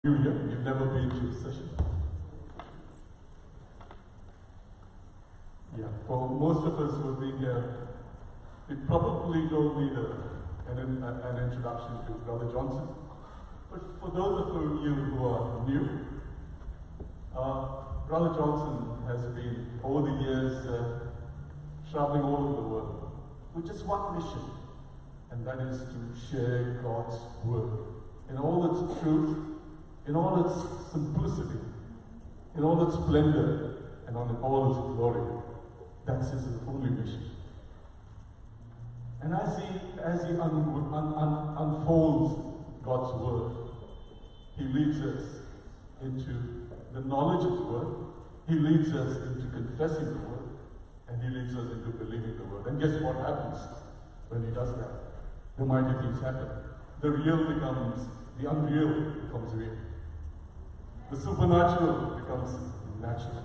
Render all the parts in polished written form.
You've never been to a session? Yeah, for most of us who have been here, we probably don't need an introduction to Brother Johnson. But for those of you who are new, Brother Johnson has been, over the years, traveling all over the world with just one mission, and that is to share God's Word in all its truth, in all its simplicity, in all its splendor, and in all its glory. That's his only mission. And as he unfolds God's Word, he leads us into the knowledge of the Word, he leads us into confessing the Word, and he leads us into believing the Word. And guess what happens when he does that? The mighty things happen. The real becomes, the unreal becomes real. The supernatural becomes natural.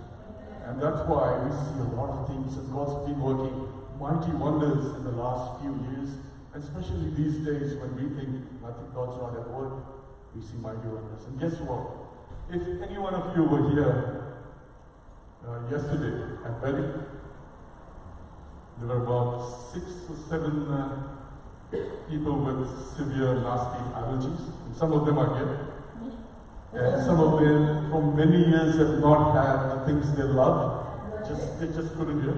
And that's why we see a lot of things, and God's been working mighty wonders in the last few years, especially these days when we think God's not at work, we see mighty wonders. And guess what? If any one of you were here yesterday at wedding, there were about 6 or 7 people with severe, nasty allergies. And some of them are here. And some of them, for many years, have not had the things they love. They just couldn't hear.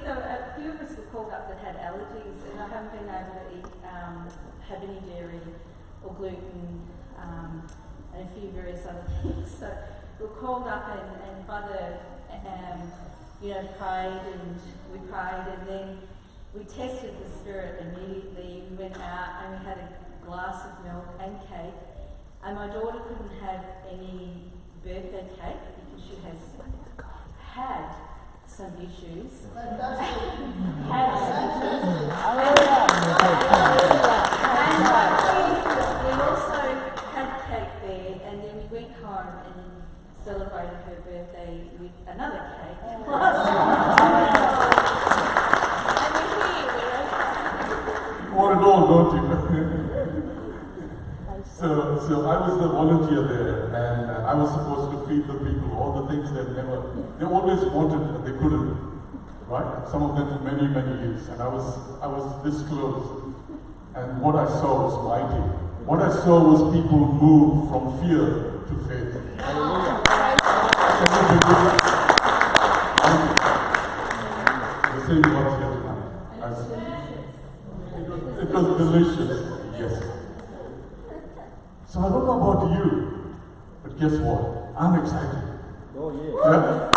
So a few of us were called up that had allergies, and I haven't been able to eat, have any dairy or gluten, and a few various other things. So we were called up, and Father, prayed, and then we tested the spirit immediately. We went out and we had a glass of milk and cake, and my daughter couldn't have any birthday cake because she has had some issues. And we also had cake there, and then we went home and celebrated her birthday with another cake. And Want to know, don't you? So I was the volunteer there, and I was supposed to feed the people all the things they always wanted and they couldn't, right? Some of them for many, many years, and I was this close, and what I saw was mighty. What I saw was people move from fear to faith. The same God's here tonight. It was delicious, yes. So I don't know about you, but guess what? I'm excited. Oh, yeah.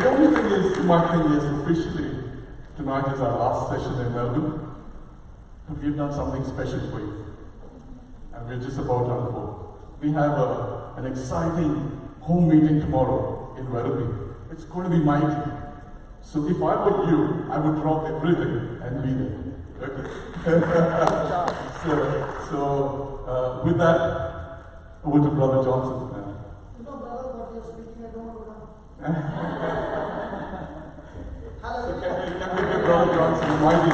The only thing is, my thing is, officially, tonight is our last session in Melbourne. And we've done something special for you. And we're just about to unfold. We have an exciting home meeting tomorrow in Werribee. It's going to be mighty. So if I were you, I would drop everything and be there. Okay. so with that, over to Brother Johnson. Brother, what you're speaking, I don't know. So can we give Brother Johnson a mighty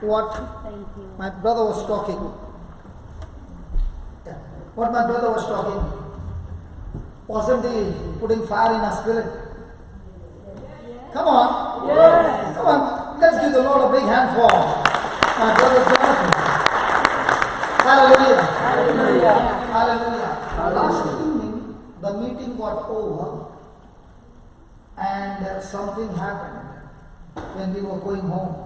What my brother was talking. Yeah. What my brother was talking. Wasn't he putting fire in our spirit? Come on. Yes. Come on. Let's give the Lord a big hand for my brother Jonathan. Hallelujah. Hallelujah. Hallelujah. Last evening, the meeting got over and something happened when we were going home.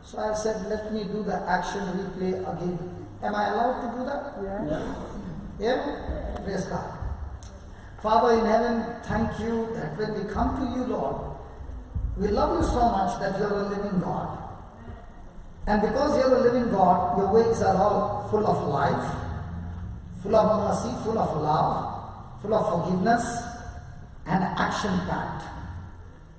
So I said, let me do the action replay again. Am I allowed to do that? Yeah. Yeah? Praise God. Father in heaven, thank you that when we come to you, Lord, we love you so much that you are a living God. And because you are a living God, your ways are all full of life, full of mercy, full of love, full of forgiveness, and action-packed.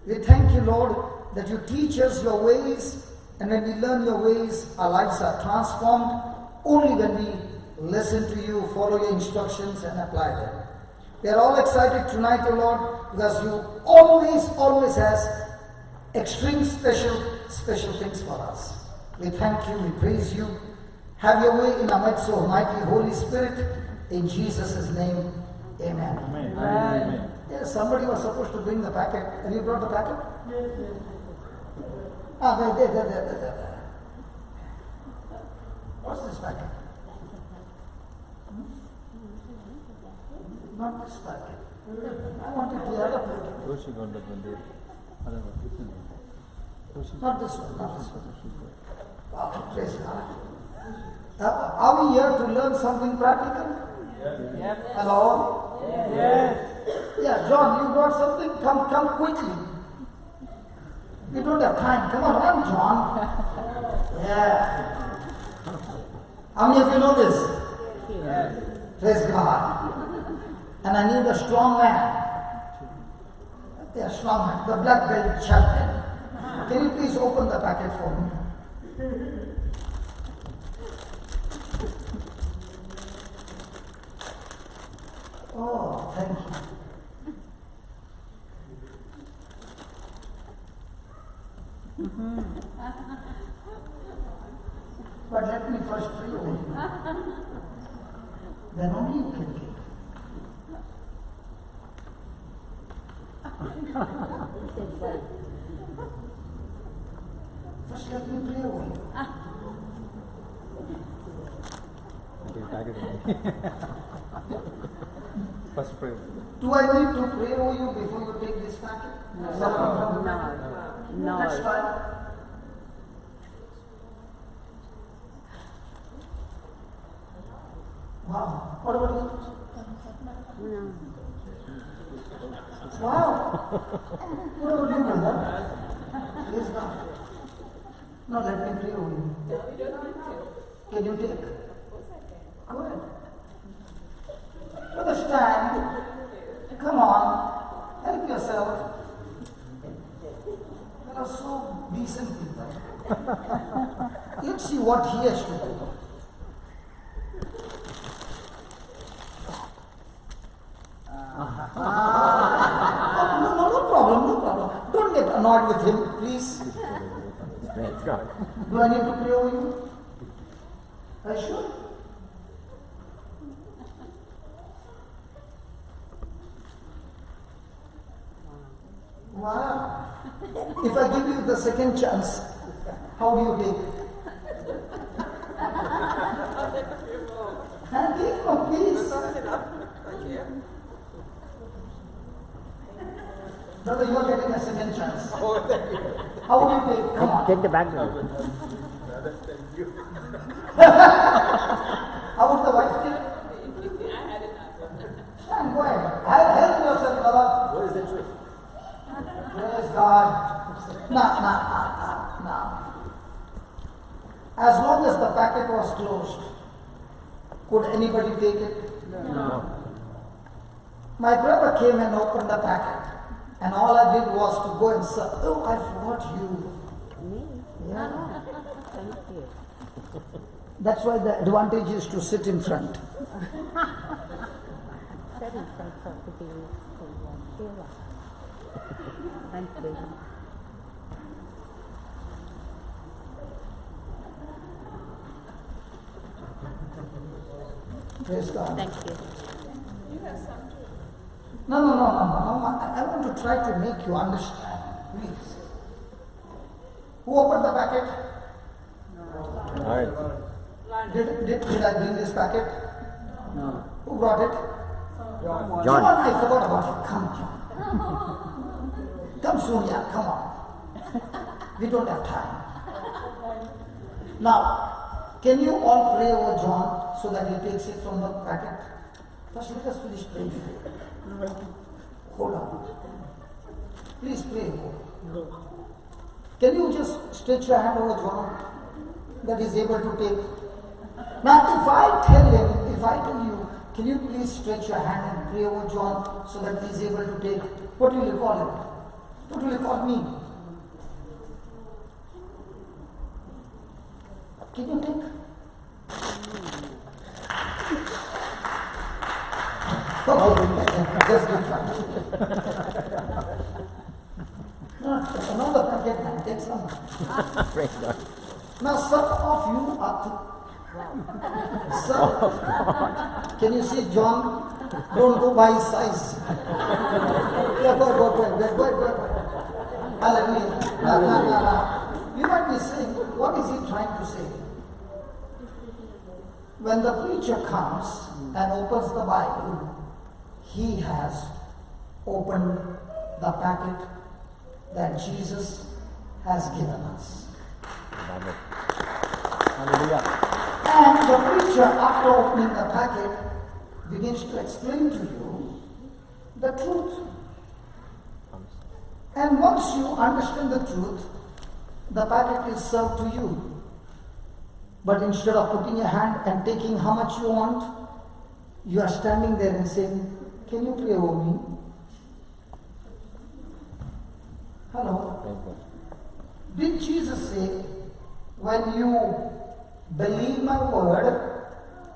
We thank you, Lord, that you teach us your ways, and when we learn your ways, our lives are transformed only when we listen to you, follow your instructions, and apply them. We are all excited tonight, O Lord, because you always has extreme special things for us. We thank you, we praise you. Have your way in our midst, O mighty Holy Spirit. In Jesus' name, amen. Amen. Amen. Yes, somebody was supposed to bring the packet. Have you brought the packet? Yes. There. What's this packet? Not this packet. I wanted the other packet. Not this one. Okay, praise God. Are we here to learn something practical? Yes. Hello? Yes. Yeah, John, you brought something? Come quickly. We don't have time. Come on, run, John. Yeah. How many of you know this? Yes. Praise God. And I need a strong man. Yeah, strong man. The black belt champion. Can you please open the packet for me? Oh, thank you. But let me first pray over you. Then only you can take. First let me pray over you. First pray. Do I need to pray over you before you take this packet? No. Let's try. Wow. What about you? No. Wow. What about you, brother? Praise God. No, let me pray over you. Can you take? Go ahead. Brother, stand. Come on. Help yourself. There are so decent people. Let's see what he has to do. No problem. Don't get annoyed with him, please. Do I need to pray over you? I should. Wow. If I give you the second chance, how do you take it? And take one, please. Brother, you are getting a second chance. How would you take? Come on. Take the bag. How would the wife take? Stand, go ahead. Help yourself, brother. What is the truth? Praise God. No. As long as the packet was closed, could anybody take it? No. My brother came and opened the packet, and all I did was to go and say, "Oh, I forgot you." Me? Yeah. Thank you. That's why the advantage is to sit in front. Setting some sort of things to Thank you. Praise God. Thank you. No. I want to try to make you understand. Please. Who opened the packet? Alright. Did I bring this packet? No. Who brought it? John. I forgot about you. Come, John. Come, Sonia. Come on. We don't have time. Now, can you all pray over John so that he takes it from the packet? First, let us finish praying. Hold on. Please pray. Can you just stretch your hand over John that is able to take? Now, if I tell you Can you please stretch your hand and pray over John so that he is able to take, what will you call him? What will you call me? Can you take? Just give try. Another packet, man. Take some. Praise God. Now, some of you are Sir, can you see John? Don't go by his size. Yeah, go. Hallelujah. No. You might be saying, what is he trying to say? When the preacher comes and opens the Bible, he has opened the packet that Jesus has given us. Hallelujah. And the preacher, after opening the packet, begins to explain to you the truth. And once you understand the truth, the packet is served to you. But instead of putting your hand and taking how much you want, you are standing there and saying, can you pray over me? Hello? Did Jesus say, when you believe my word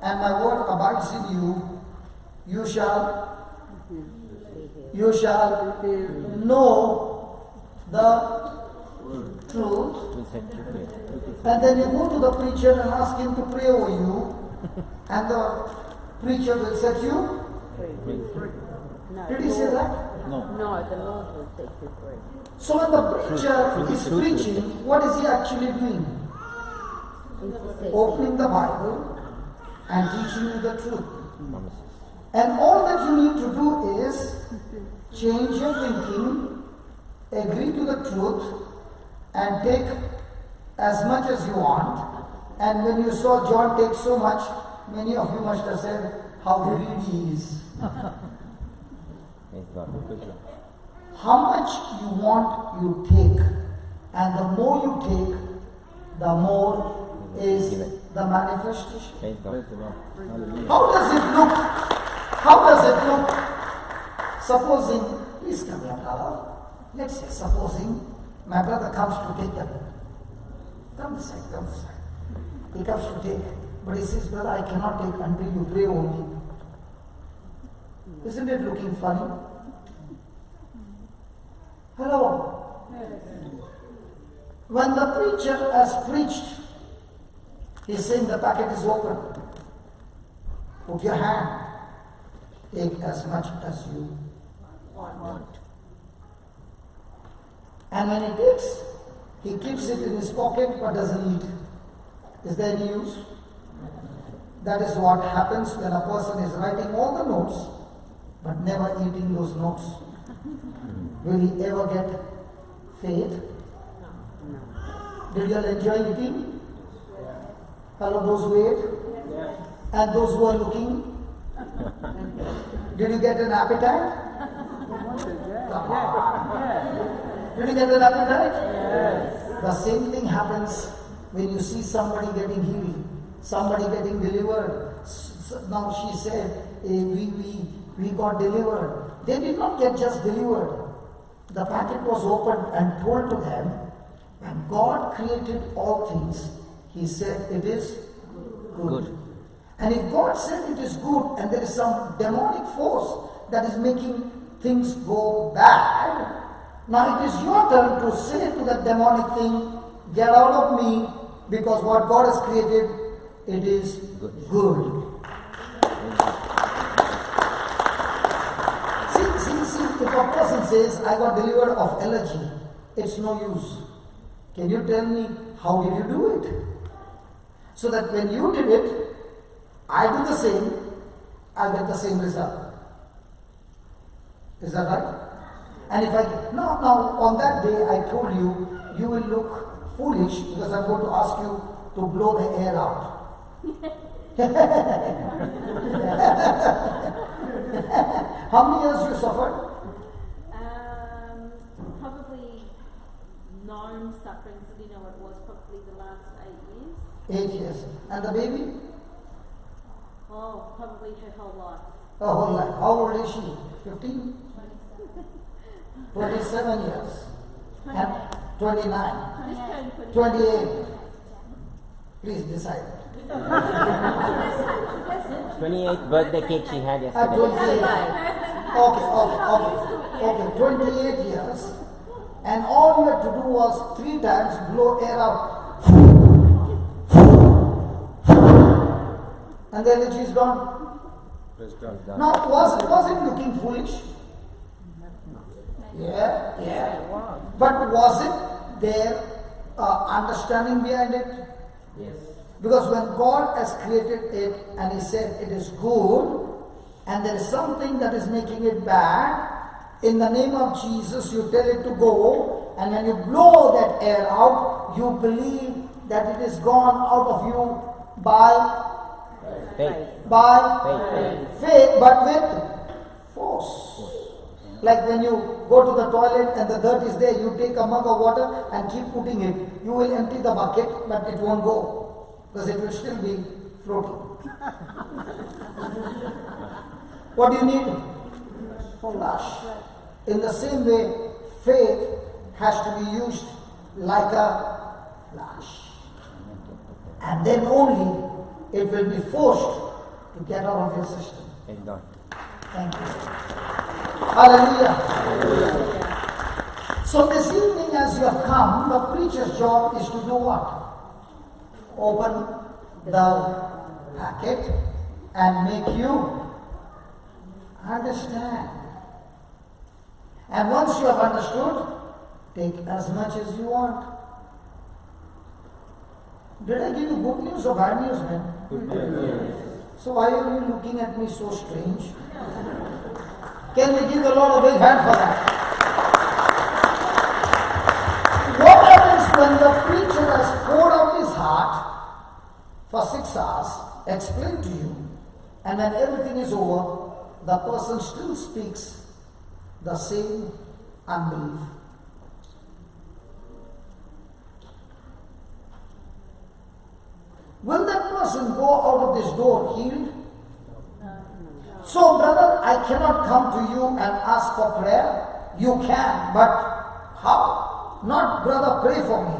and my word abides in you, you shall know the truth, and then you go to the preacher and ask him to pray over you, and the preacher will set you free. Did he say that? No, the Lord will set you free. So when the preacher is preaching, what is he actually doing? Opening the Bible and teaching you the truth. And all that you need to do is change your thinking, agree to the truth, and take as much as you want. And when you saw John take so much, many of you must have said, how greedy he is. How much you want, you take. And the more you take, the more is the manifestation. How does it look? How does it look? Supposing, please come here, brother. Let's say, supposing my brother comes to take them. Come this side. He comes to take, but he says, brother, I cannot take until you pray only. Isn't it looking funny? Hello? When the preacher has preached, he's saying the packet is open. Put your hand. Take as much as you want. And when he takes, he keeps it in his pocket but doesn't eat. Is there any use? That is what happens when a person is writing all the notes but never eating those notes. Will he ever get faith? Did you all enjoy eating? Hello, those who ate? And those who are looking? Did you get an appetite? Come on. Did you get an appetite? Yes. The same thing happens when you see somebody getting healed, somebody getting delivered. Now she said, we got delivered. They did not get just delivered. The packet was opened and told to them, when God created all things, He said it is good. And if God said it is good and there is some demonic force that is making things go bad, now it is your turn to say to that demonic thing, get out of me, because what God has created, it is good. See, if a person says, I got delivered of allergy, it's no use. Can you tell me, how did you do it? So that when you did it, I do the same, I get the same result. Is that right? And if now on that day I told you, you will look foolish because I'm going to ask you to blow the air out. How many years you suffered? Probably known sufferings, you know what it was, probably the last 8 years. 8 years. And the baby? Oh, probably her whole life. Her whole life. How old is she? 15? 27 years. And 29. 28. Please decide. 28th birthday cake she had At yesterday. 28. Okay, 28 years. And all you had to do was 3 times blow air out. And then it is gone. Now, was it looking foolish? Yeah. But was it there understanding behind it? Yes. Because when God has created it and He said it is good, and there is something that is making it bad, in the name of Jesus you tell it to go, and when you blow that air out, you believe that it is gone out of you by Faith. faith, but with force. Like when you go to the toilet and the dirt is there, you take a mug of water and keep putting it. You will empty the bucket, but it won't go, because it will still be floating. What do you need? Flash. In the same way, faith has to be used like a flash. And then only it will be forced to get out of your system. Thank God. Thank you. Hallelujah. So this evening as you have come, the preacher's job is to do what? Open the packet and make you understand. And once you have understood, take as much as you want. Did I give you good news or bad news, man? Good news. So why are you looking at me so strange? Can we give the Lord a big hand for that? What happens when the preacher has poured out his heart for 6 hours, explained to you, and when everything is over, the person still speaks the same unbelief? Will that person go out of this door healed? So, brother, I cannot come to you and ask for prayer. You can, but how? Not, brother, pray for me,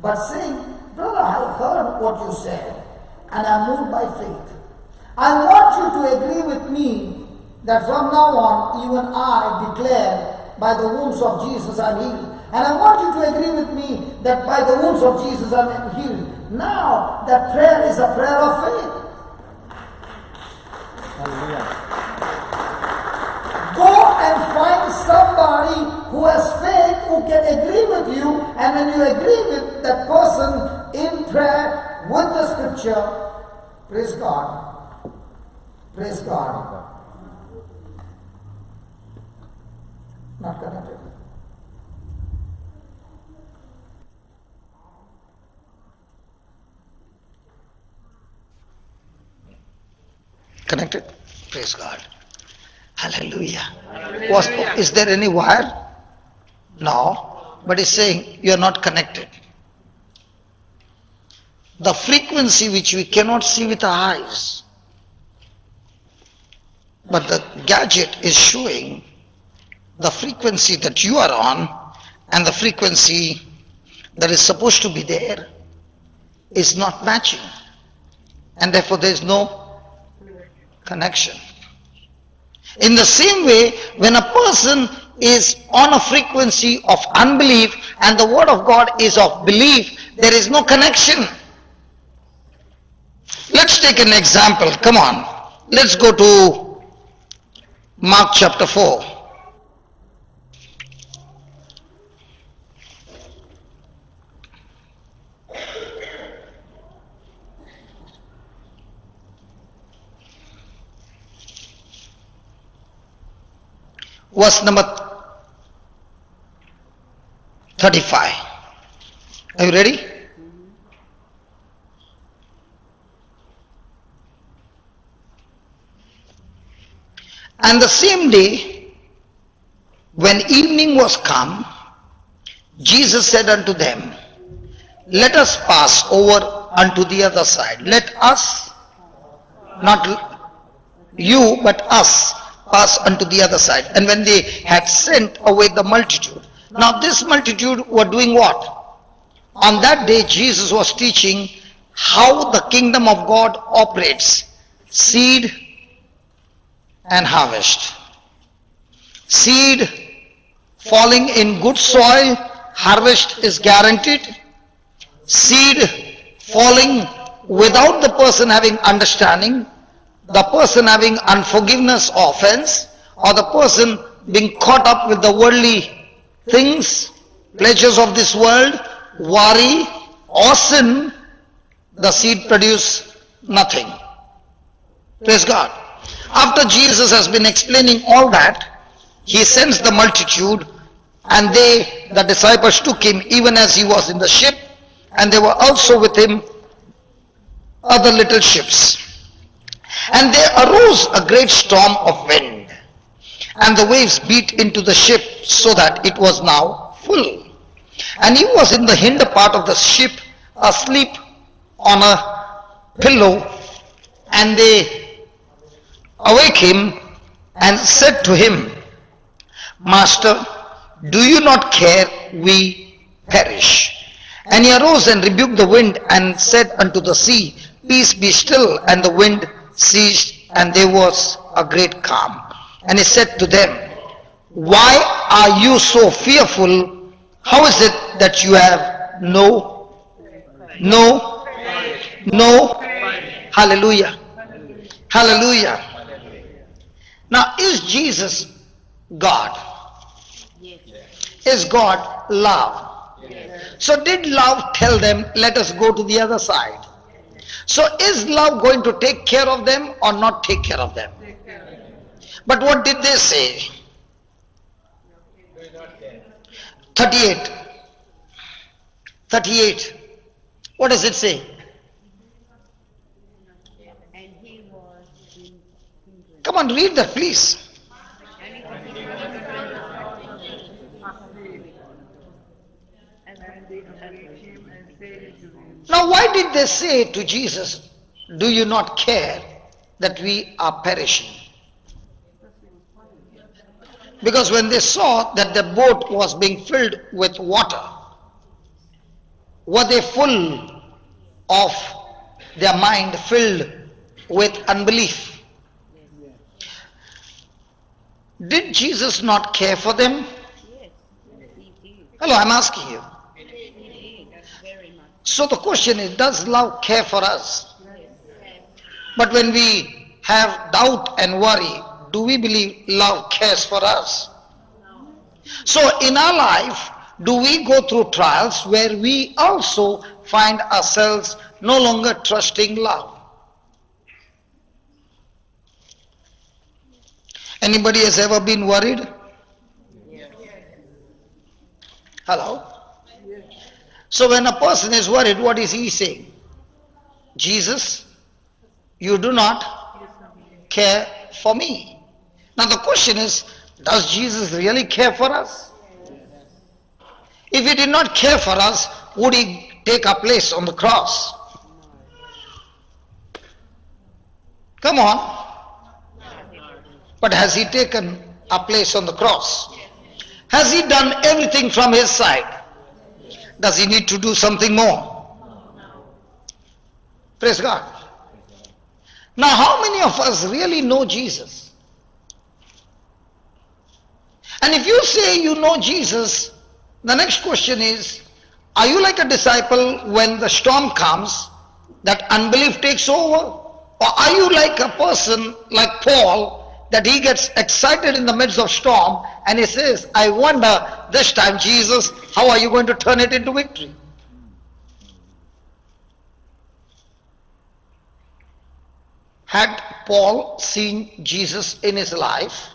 but saying, brother, I heard what you said, and I'm moved by faith. I want you to agree with me that from now on, even I declare by the wounds of Jesus I'm healed. And I want you to agree with me that by the wounds of Jesus I'm healed. Now, that prayer is a prayer of faith. Hallelujah. Go and find somebody who has faith, who can agree with you, and when you agree with that person in prayer with the scripture, praise God. Praise God. Not connected. Connected? Praise God. Hallelujah. Is there any wire? No. But he's saying you are not connected. The frequency which we cannot see with our eyes, but the gadget is showing the frequency that you are on, and the frequency that is supposed to be there is not matching, and therefore there is no connection. In the same way, when a person is on a frequency of unbelief and the word of God is of belief, there is no connection. Let's take an example. Come on. Let's go to Mark chapter 4. Verse number 35. Are you ready? And the same day, when evening was come, Jesus said unto them, let us pass over unto the other side. Let us, not you but us pass unto the other side. And when they had sent away the multitude. Now this multitude were doing what? On that day Jesus was teaching how the kingdom of God operates. Seed and harvest. Seed falling in good soil, harvest is guaranteed. Seed falling without the person having understanding, the person having unforgiveness or offense, or the person being caught up with the worldly things, pleasures of this world, worry or sin, the seed produce nothing. Praise God. After Jesus has been explaining all that, he sends the multitude, and they, the disciples, took him even as he was in the ship, and they were also with him other little ships. And there arose a great storm of wind, and the waves beat into the ship so that it was now full. And he was in the hinder part of the ship, asleep on a pillow, and they awake him and said to him, Master, do you not care we perish? And he arose and rebuked the wind and said unto the sea, Peace, be still. And the wind ceased, and there was a great calm. And he said to them, Why are you so fearful? How is it that you have no? Hallelujah. Hallelujah. Now, is Jesus God? Is God love? So did love tell them, let us go to the other side? So is love going to take care of them or not take care of them? But what did they say? 38. What does it say? Come on, read that please. Now why did they say to Jesus, do you not care that we are perishing? Because when they saw that the boat was being filled with water, were they full of their mind filled with unbelief? Did Jesus not care for them? Hello, I'm asking you. So the question is, does love care for us? But when we have doubt and worry, do we believe love cares for us? So in our life, do we go through trials where we also find ourselves no longer trusting love? Anybody has ever been worried? Hello? So when a person is worried, what is he saying? Jesus, you do not care for me. Now the question is, does Jesus really care for us? If he did not care for us, would he take our place on the cross? Come on. But has he taken our place on the cross? Has he done everything from his side? Does he need to do something more? Praise God. Now, how many of us really know Jesus? And if you say you know Jesus, the next question is, are you like a disciple when the storm comes, that unbelief takes over? Or are you like a person like Paul, that he gets excited in the midst of storm and he says, I wonder this time, Jesus, how are you going to turn it into victory? Had Paul seen Jesus in his life?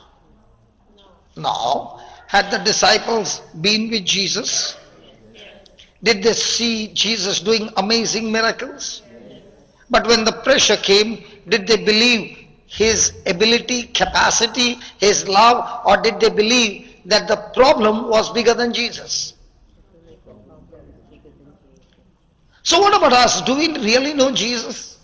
No. Had the disciples been with Jesus? Did they see Jesus doing amazing miracles? But when the pressure came, did they believe his ability, capacity, his love, or did they believe that the problem was bigger than Jesus? So what about us? Do we really know Jesus?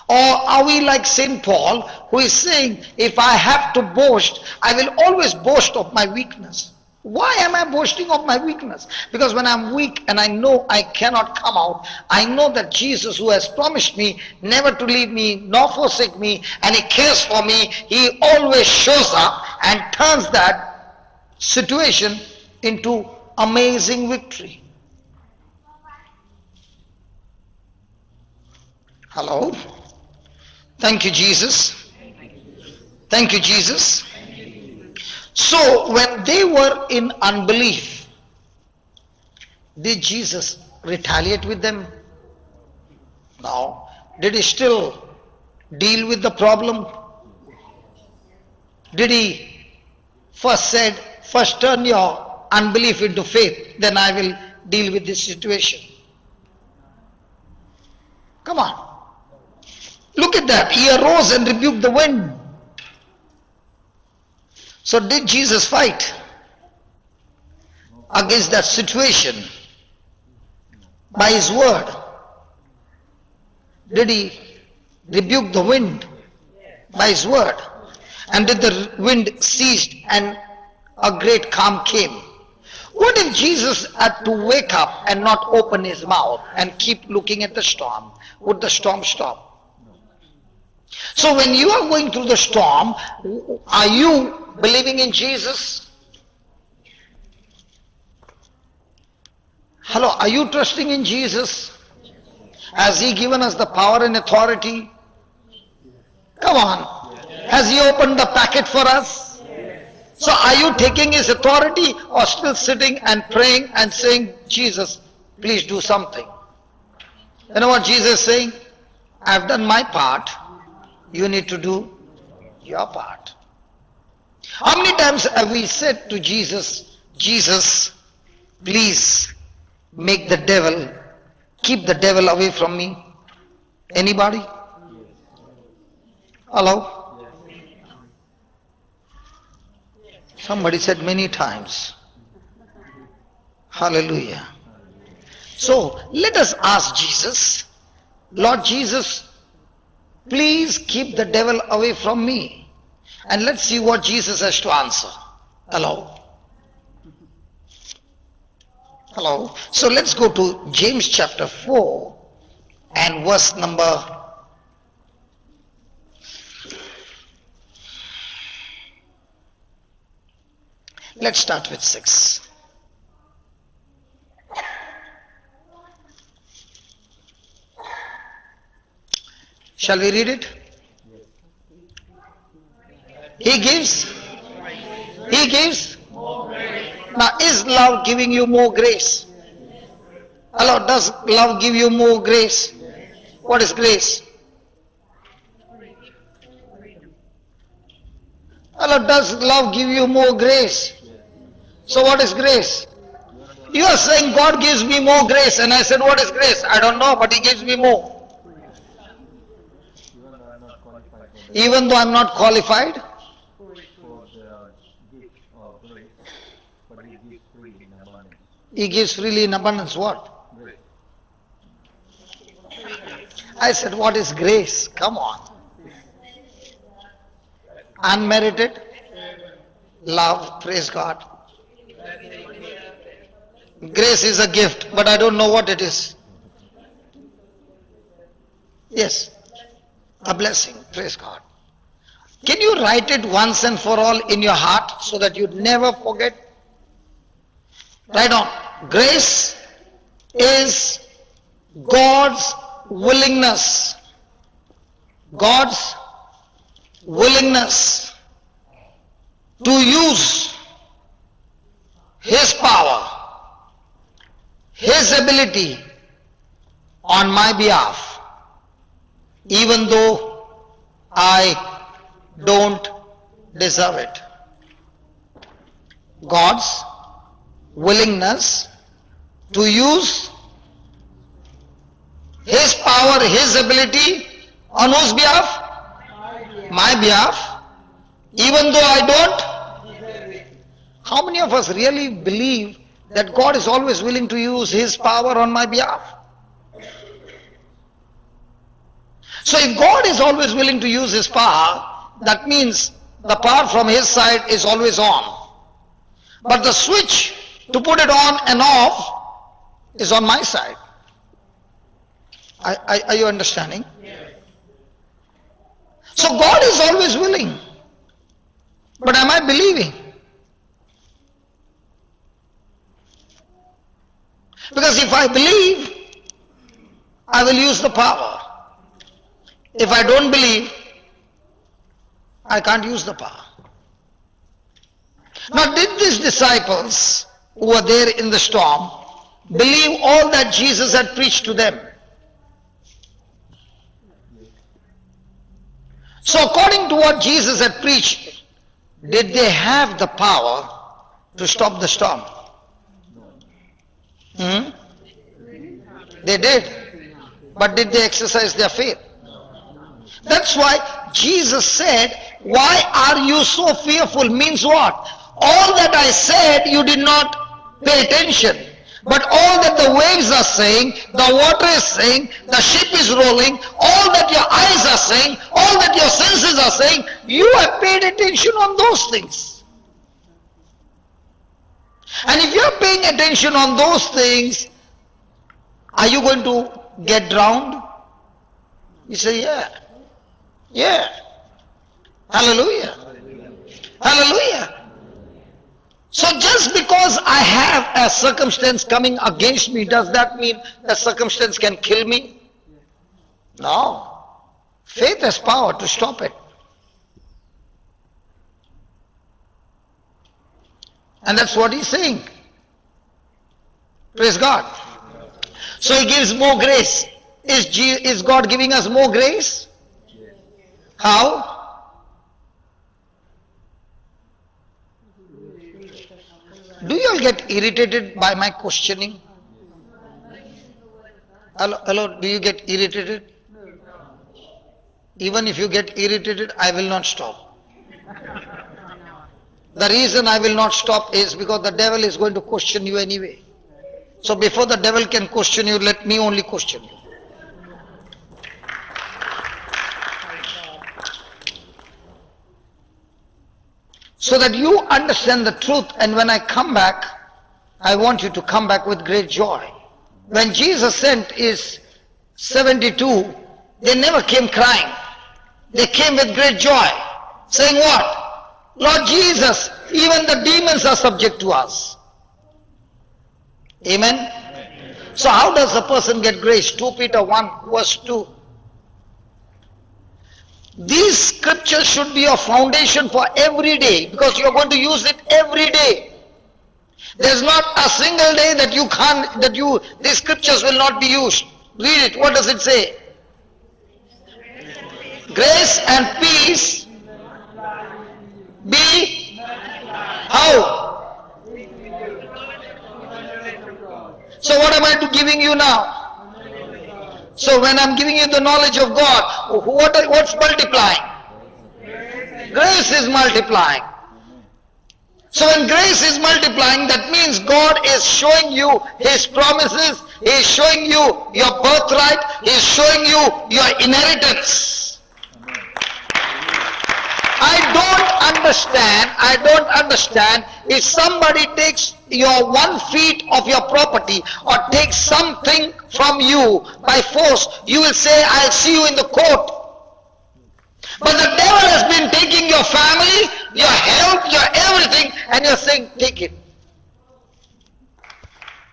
Or are we like St. Paul, who is saying, if I have to boast, I will always boast of my weakness. Why am I boasting of my weakness? Because when I'm weak and I know I cannot come out, I know that Jesus, who has promised me never to leave me nor forsake me, and he cares for me, he always shows up and turns that situation into amazing victory. Hello? Thank you, Jesus. Thank you, Jesus. So when they were in unbelief, did Jesus retaliate with them? No. Did he still deal with the problem? Did he first turn your unbelief into faith, then I will deal with this situation? Come on. Look at that. He arose and rebuked the wind. So did Jesus fight against that situation by his word? Did he rebuke the wind by his word? And did the wind cease and a great calm came? What if Jesus had to wake up and not open his mouth and keep looking at the storm? Would the storm stop? So when you are going through the storm, are you believing in Jesus? Hello, are you trusting in Jesus? Has he given us the power and authority? Come on. Has he opened the packet for us? So are you taking his authority or still sitting and praying and saying, Jesus, please do something? You know what Jesus is saying? I've done my part. You need to do your part. How many times have we said to Jesus, Jesus, please make the devil, keep the devil away from me? Anybody? Hello? Somebody said many times. Hallelujah. So let us ask Jesus, Lord Jesus, please keep the devil away from me. And let's see what Jesus has to answer. Hello? Hello? So let's go to James chapter 4 and verse number 6. Shall we read it? He gives. He gives. Now, is love giving you more grace? Hello, does love give you more grace? What is grace? Hello, does love give you more grace? So what is grace? You are saying God gives me more grace, and I said, what is grace? I don't know, but he gives me more. Even though I am not qualified? He gives freely in abundance. What? I said, what is grace? Come on. Unmerited love, praise God. Grace is a gift, but I don't know what it is. Yes, a blessing, praise God. Can you write it once and for all in your heart so that you never forget? Write on. Grace is God's willingness. God's willingness to use His power, His ability on my behalf, even though I don't deserve it. God's willingness to use His power, His ability on whose behalf? My behalf, even though I don't. How many of us really believe that God is always willing to use His power on my behalf? So if God is always willing to use his power, that means the power from his side is always on. But the switch to put it on and off is on my side. Are you understanding? So God is always willing. But am I believing? Because if I believe, I will use the power. If I don't believe, I can't use the power. Now, did these disciples who were there in the storm believe all that Jesus had preached to them? So according to what Jesus had preached, did they have the power to stop the storm? They did. But did they exercise their faith? That's why Jesus said, why are you so fearful? Means what? All that I said, you did not pay attention. But all that the waves are saying, the water is saying, the ship is rolling, all that your eyes are saying, all that your senses are saying, you have paid attention on those things. And if you are paying attention on those things, are you going to get drowned? You say, yeah. Yeah. Hallelujah. Hallelujah. So just because I have a circumstance coming against me, does that mean that circumstance can kill me? No. Faith has power to stop it. And that's what he's saying. Praise God. So he gives more grace. Is God giving us more grace? How? Do you all get irritated by my questioning? Hello, do you get irritated? Even if you get irritated, I will not stop. The reason I will not stop is because the devil is going to question you anyway. So before the devil can question you, let me only question you. So that you understand the truth, and when I come back, I want you to come back with great joy. When Jesus sent his 72, they never came crying. They came with great joy, saying what? Lord Jesus, even the demons are subject to us. Amen? So how does a person get grace? 2 Peter 1 verse 2. These scriptures should be your foundation for every day, because you are going to use it every day. There's not a single day that you can't, these scriptures will not be used. Read it. What does it say? Grace and peace be how? So what am I giving you now? So when I'm giving you the knowledge of God, what's multiplying? Grace is multiplying. So when grace is multiplying, that means God is showing you His promises, He is showing you your birthright, He is showing you your inheritance. I don't understand if somebody takes your 1 feet of your property or takes something from you by force, you will say, I'll see you in the court. But the devil has been taking your family, your health, your everything, and you're saying, take it.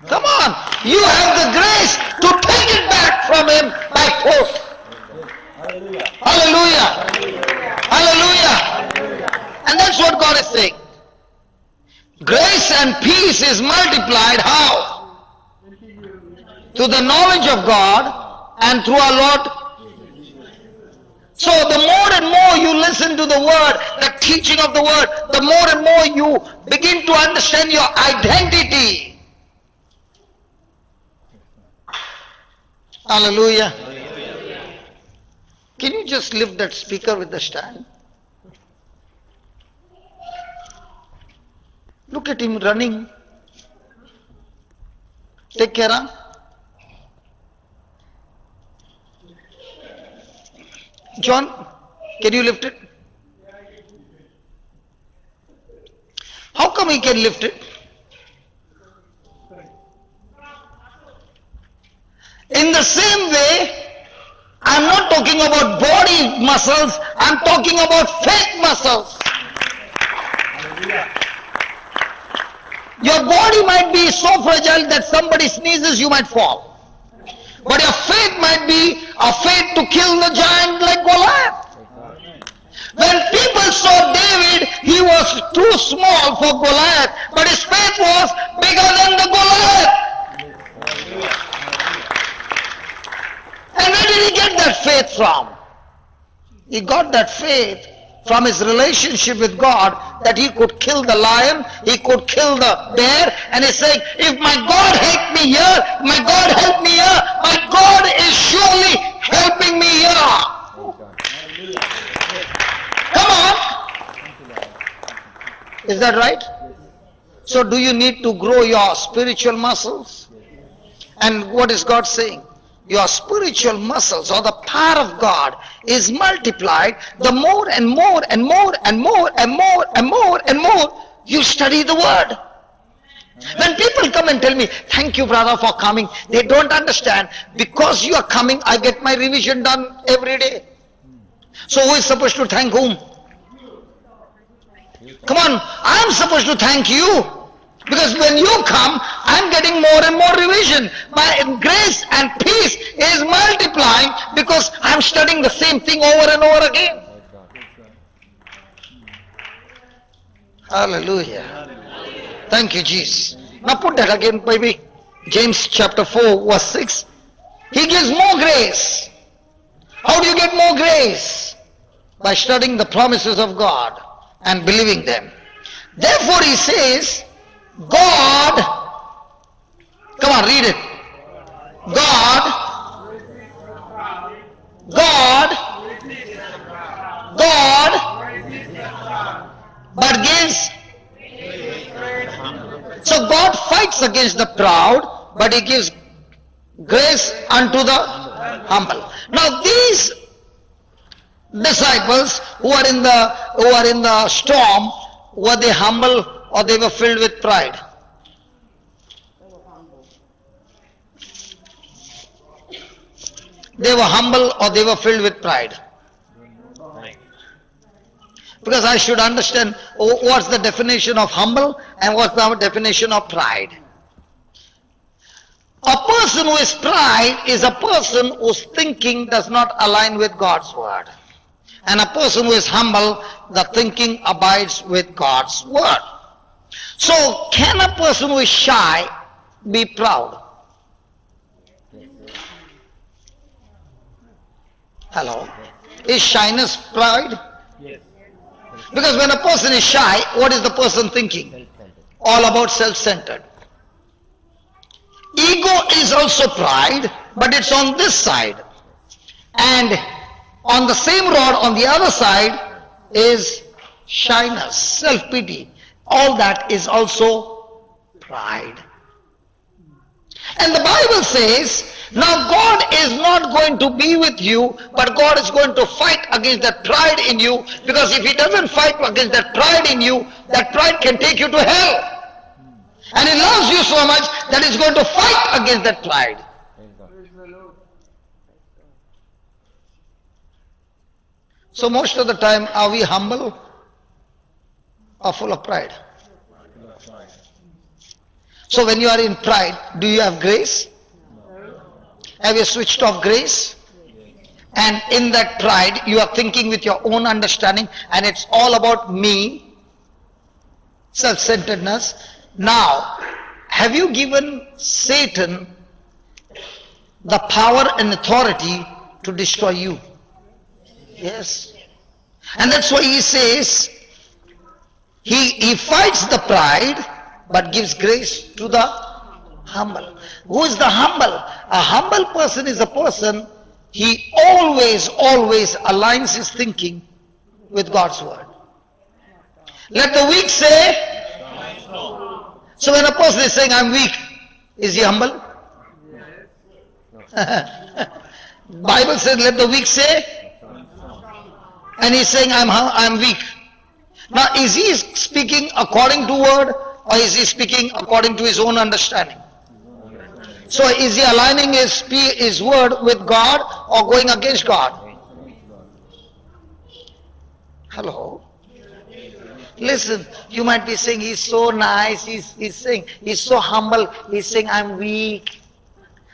Come on, you have the grace to take it back from him by force. Hallelujah. Hallelujah. Hallelujah. And that's what God is saying. Grace and peace is multiplied how? Through the knowledge of God and through our Lord. So the more and more you listen to the word, the teaching of the word, the more and more you begin to understand your identity. Hallelujah. Can you just lift that speaker with the stand? Look at him running. Take care, huh? John, can you lift it? How come he can lift it? In the same way, I'm not talking about body muscles, I'm talking about faith muscles. Your body might be so fragile that somebody sneezes, you might fall. But your faith might be a faith to kill the giant like Goliath. When people saw David, he was too small for Goliath, but his faith was bigger than the Goliath. And where did he get that faith from? He got that faith from his relationship with God, that he could kill the lion, he could kill the bear, and he's saying, if my God helped me here, my God helped me here, my God is surely helping me here. Come on. Is that right? So do you need to grow your spiritual muscles? And what is God saying? Your spiritual muscles or the power of God is multiplied the more and more and more and more and more and more and more you study the word. When people come and tell me, thank you brother for coming, they don't understand. Because you are coming, I get my revision done every day. So who is supposed to thank whom? Come on, I am supposed to thank you. Because when you come, I am getting more and more revision. My grace and peace is multiplying because I am studying the same thing over and over again. Hallelujah. Thank you, Jesus. Now put that again, baby. James chapter 4, verse 6. He gives more grace. How do you get more grace? By studying the promises of God and believing them. Therefore he says, God, come on, read it. God, but gives. So God fights against the proud, but he gives grace unto the humble. Now these disciples who are in the storm, were they humble or they were filled with pride? They were humble or they were filled with pride? Because I should understand what's the definition of humble and what's the definition of pride. A person who is pride is a person whose thinking does not align with God's word. And a person who is humble, the thinking abides with God's word. So, can a person who is shy be proud? Hello? Is shyness pride? Yes. Because when a person is shy, what is the person thinking? All about self-centered. Ego is also pride, but it's on this side. And on the same rod, on the other side, is shyness, self-pity. All that is also pride. And the Bible says, now God is not going to be with you, but God is going to fight against that pride in you, because if he doesn't fight against that pride in you, that pride can take you to hell. And he loves you so much that he's going to fight against that pride. So most of the time, are we humble or full of pride? So when you are in pride, do you have grace? Have you switched off grace? And in that pride, you are thinking with your own understanding, and it's all about me, self-centeredness. Now, have you given Satan the power and authority to destroy you? Yes. And that's why he says, he fights the pride, but gives grace to the humble. Who is the humble? A humble person is a person, he always aligns his thinking with God's word. Let the weak say. So when a person is saying, I'm weak, is he humble? Bible says, let the weak say. And he's saying, I'm weak. Now, is he speaking according to word, or is he speaking according to his own understanding? So is he aligning his word with God or going against God? Hello? Listen, you might be saying, he's so nice, he's saying, he's so humble, he's saying, I'm weak.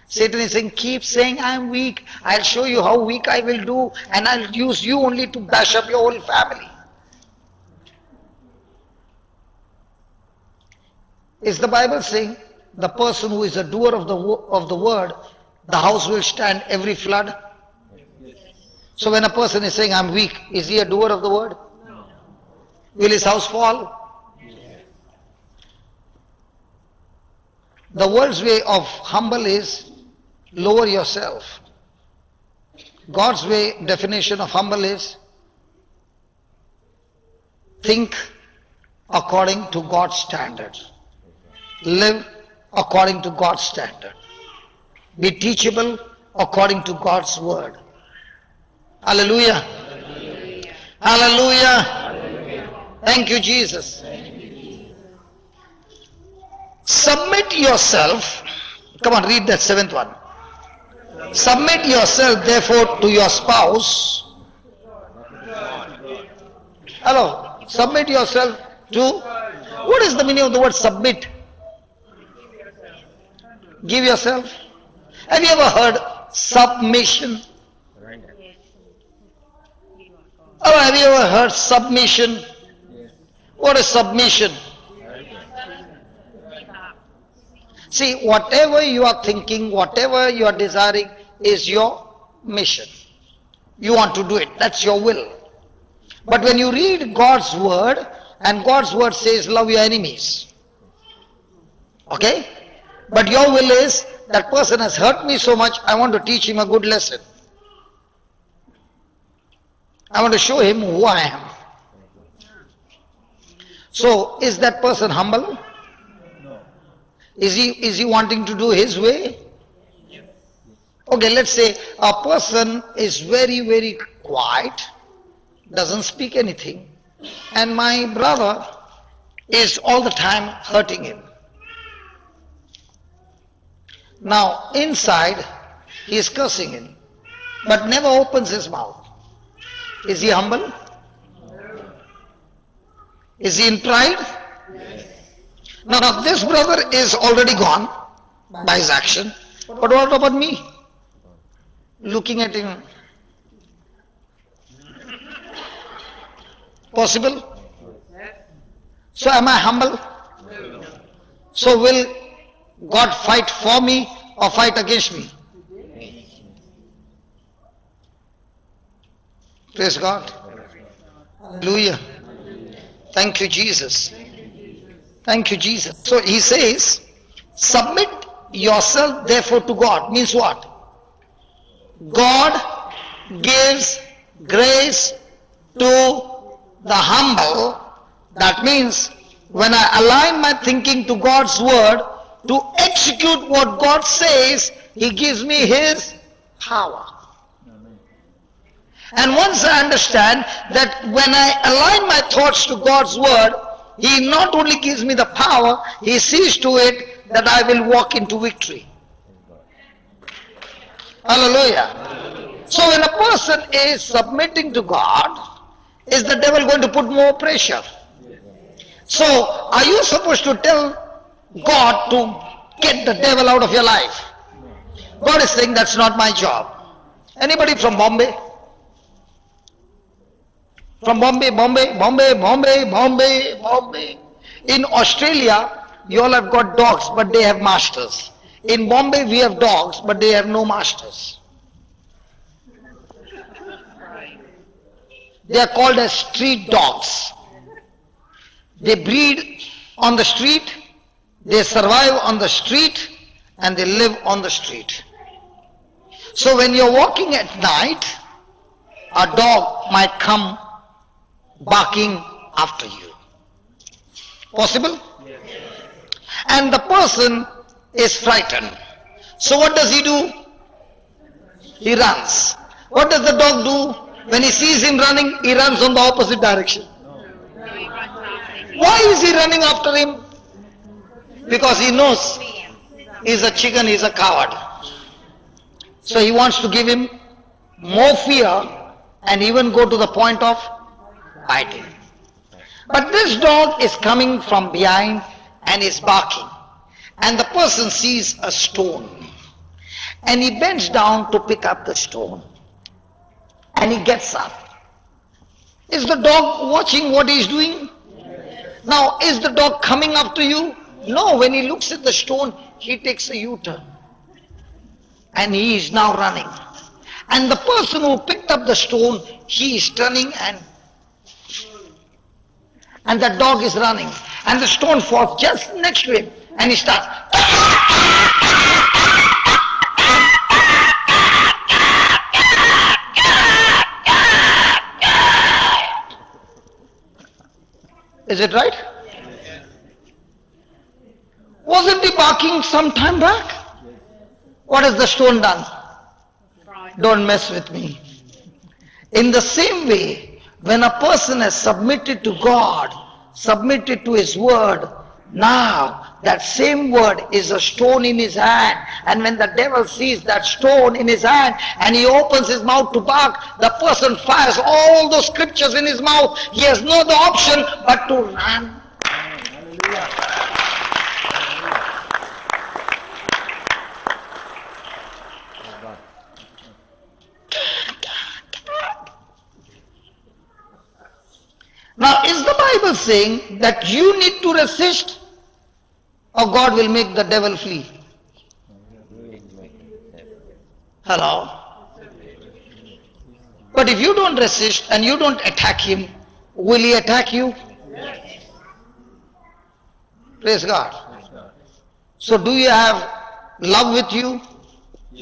Satan is saying, keep saying, I'm weak. I'll show you how weak I will do, and I'll use you only to bash up your whole family. Is the Bible saying, the person who is a doer of the word, the house will stand every flood? So when a person is saying, I'm weak, is he a doer of the word? No. Will his house fall? Yes. The world's way of humble is lower yourself. God's way, definition of humble is think according to God's standards. Live according to God's standard. Be teachable according to God's word. Hallelujah. Hallelujah. Hallelujah. Hallelujah. Thank you, Jesus. Submit yourself. Come on, read that 7th one. Submit yourself therefore to your spouse. Hello. Submit yourself to. What is the meaning of the word submit? Give yourself. Have you ever heard submission? Oh, have you ever heard submission? What is submission? See, whatever you are thinking, whatever you are desiring is your mission. You want to do it. That's your will. But when you read God's word, and God's word says love your enemies. Okay? But your will is, that person has hurt me so much, I want to teach him a good lesson. I want to show him who I am. So, is that person humble? Is he wanting to do his way? Okay, let's say a person is very, very quiet, doesn't speak anything, and my brother is all the time hurting him. Now, inside, he is cursing him, but never opens his mouth. Is he humble? Is he in pride? Now, this brother is already gone by his action, but what about me? Looking at him. Possible? So am I humble? So will God fight for me or fight against me? Praise God. Hallelujah. Thank you, Jesus. Thank you, Jesus. So he says, submit yourself therefore to God. Means what? God gives grace to the humble. That means when I align my thinking to God's word, to execute what God says, He gives me His power. And once I understand that when I align my thoughts to God's word, He not only gives me the power, He sees to it that I will walk into victory. Hallelujah. So when a person is submitting to God, is the devil going to put more pressure? So are you supposed to tell God to get the devil out of your life? God is saying that's not my job. Anybody from Bombay? From Bombay. In Australia, you all have got dogs, but they have masters. In Bombay, we have dogs, but they have no masters. They are called as street dogs. They breed on the street, they survive on the street, and they live on the street. So when you're walking at night, a dog might come barking after you. Possible? Yes. And the person is frightened. So what does he do? He runs. What does the dog do? When he sees him running, he runs on the opposite direction. Why is he running after him? Because he knows he's a chicken, he's a coward. So he wants to give him more fear and even go to the point of biting. But this dog is coming from behind and is barking. And the person sees a stone. And he bends down to pick up the stone. And he gets up. Is the dog watching what he's doing? Now, is the dog coming after you? No, when he looks at the stone, he takes a U-turn. And he is now running. And the person who picked up the stone, he is turning and the dog is running. And the stone falls just next to him. And he starts. Is it right? Wasn't he barking some time back? What has the stone done? Don't mess with me. In the same way, when a person has submitted to God, submitted to His word, now that same word is a stone in his hand, and when the devil sees that stone in his hand and he opens his mouth to bark, the person fires all those scriptures in his mouth. He has no other option but to run. Now, is the Bible saying that you need to resist, or God will make the devil flee? Hello? But if you don't resist and you don't attack him, will he attack you? Praise God. So do you have love with you?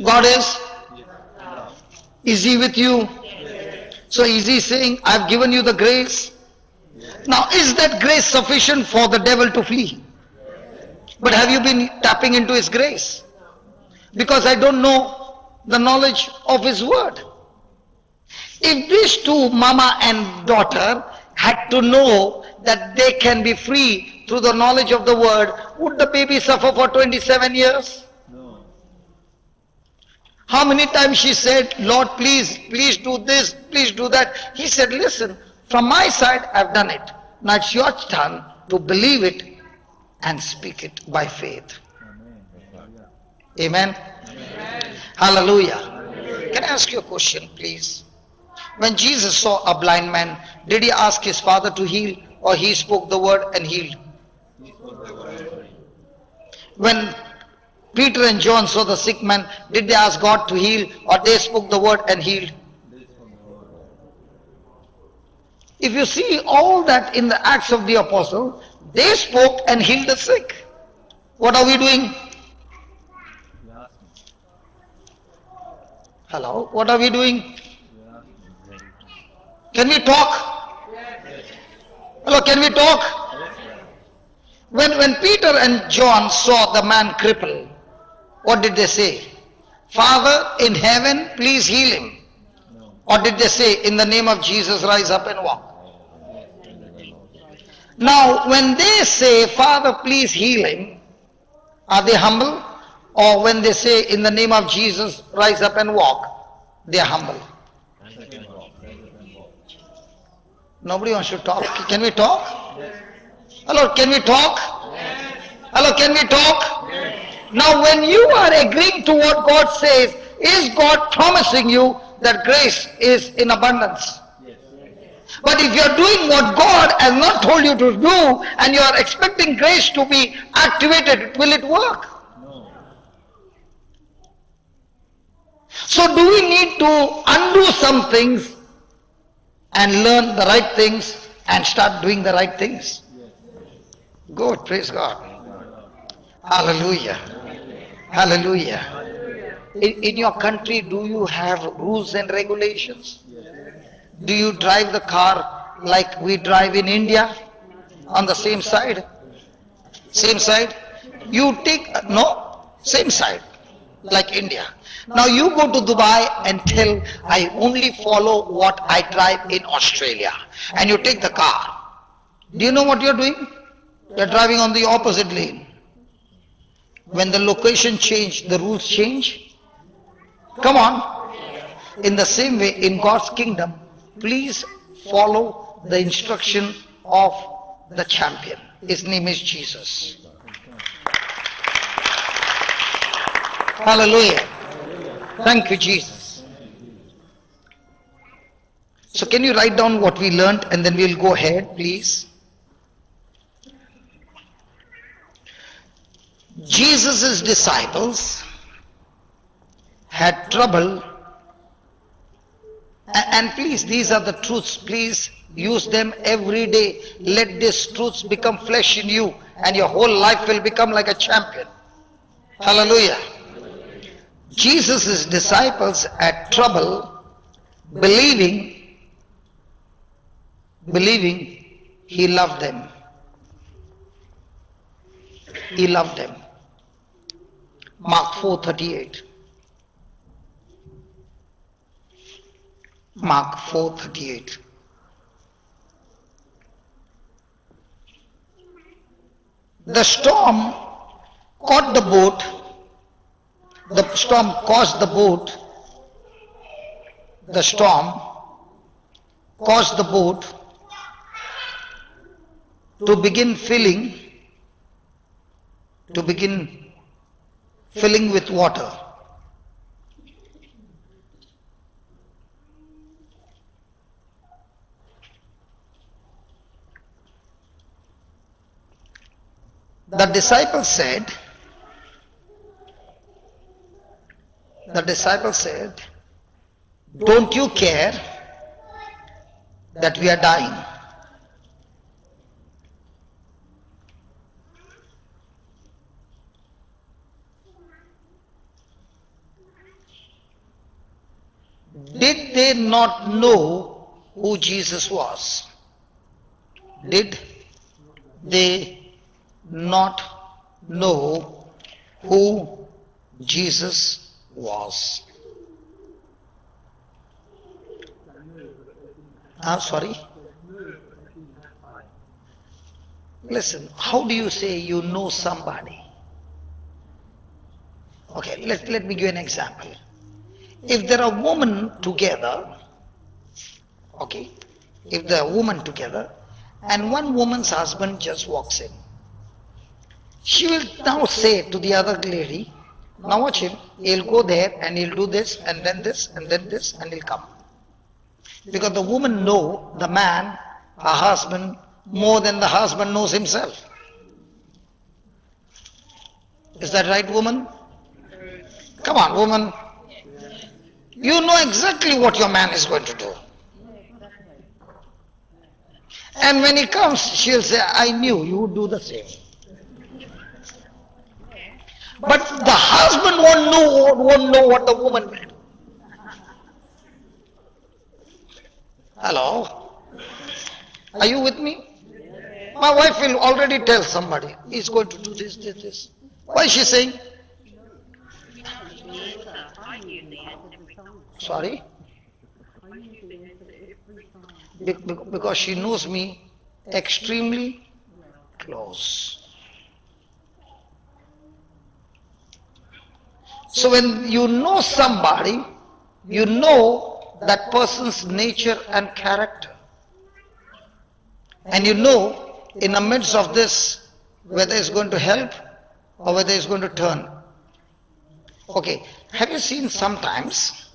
God is? Is he with you? So is he saying, I've given you the grace? Now, is that grace sufficient for the devil to flee? But have you been tapping into his grace? Because I don't know the knowledge of his word. If these two, mama and daughter, had to know that they can be free through the knowledge of the word, would the baby suffer for 27 years? No. How many times she said, Lord, please do this, please do that. He said, listen, from my side, I've done it. Now it's your turn to believe it and speak it by faith. Amen. Amen. Hallelujah. Amen. Can I ask you a question, please? When Jesus saw a blind man, did he ask his father to heal, or he spoke the word and healed? When Peter and John saw the sick man, did they ask God to heal, or they spoke the word and healed? If you see all that in the Acts of the Apostle, they spoke and healed the sick. What are we doing? Hello? What are we doing? Can we talk? Hello, can we talk? When Peter and John saw the man crippled, what did they say? Father in heaven, please heal him. Or did they say, in the name of Jesus, rise up and walk? Now, when they say, Father, please heal him, are they humble? Or when they say, in the name of Jesus, rise up and walk, they are humble? Nobody wants to talk. Can we talk? Hello, can we talk? Hello, can we talk? Now, when you are agreeing to what God says, is God promising you that grace is in abundance? But if you are doing what God has not told you to do, and you are expecting grace to be activated, will it work? No. So do we need to undo some things and learn the right things and start doing the right things? Good, praise God. Hallelujah. Hallelujah. In your country, do you have rules and regulations? Do you drive the car like we drive in India? On the same side? Same side? You take, no? Same side, like India. Now you go to Dubai and tell, I only follow what I drive in Australia. And you take the car. Do you know what you're doing? You're driving on the opposite lane. When the location change, the rules change. Come on. In the same way, in God's kingdom, please follow the instruction of the champion. His name is Jesus. Hallelujah. Thank you, Jesus. So can you write down what we learned and then we'll go ahead, please? Jesus' disciples had trouble, and please, these are the truths. Please use them every day. Let these truths become flesh in you, and your whole life will become like a champion. Hallelujah. Jesus' disciples had trouble believing he loved them. He loved them. Mark 4:38. Mark 4:38. The storm caught the boat. The storm caused the boat. The storm caused the boat to begin filling with water. The disciples said, don't you care that we are dying? Did they not know who Jesus was? Did they not know who Jesus was? I'm sorry? Listen, how do you say you know somebody? Okay, let me give you an example. If there are women together, okay, if there are women together, and one woman's husband just walks in, she will now say to the other lady, now watch him, he'll go there and he'll do this and then this and then this and he'll come. Because the woman know the man, her husband, more than the husband knows himself. Is that right, woman? Come on, woman. You know exactly what your man is going to do. And when he comes, she'll say, I knew you would do the same. But the husband won't know what the woman will do. Hello? Are you with me? My wife will already tell somebody, he's going to do this, this, this. Why is she saying? Sorry? Because she knows me extremely close. So when you know somebody, you know that person's nature and character. And you know in the midst of this whether it's going to help or whether it's going to turn. Okay, have you seen sometimes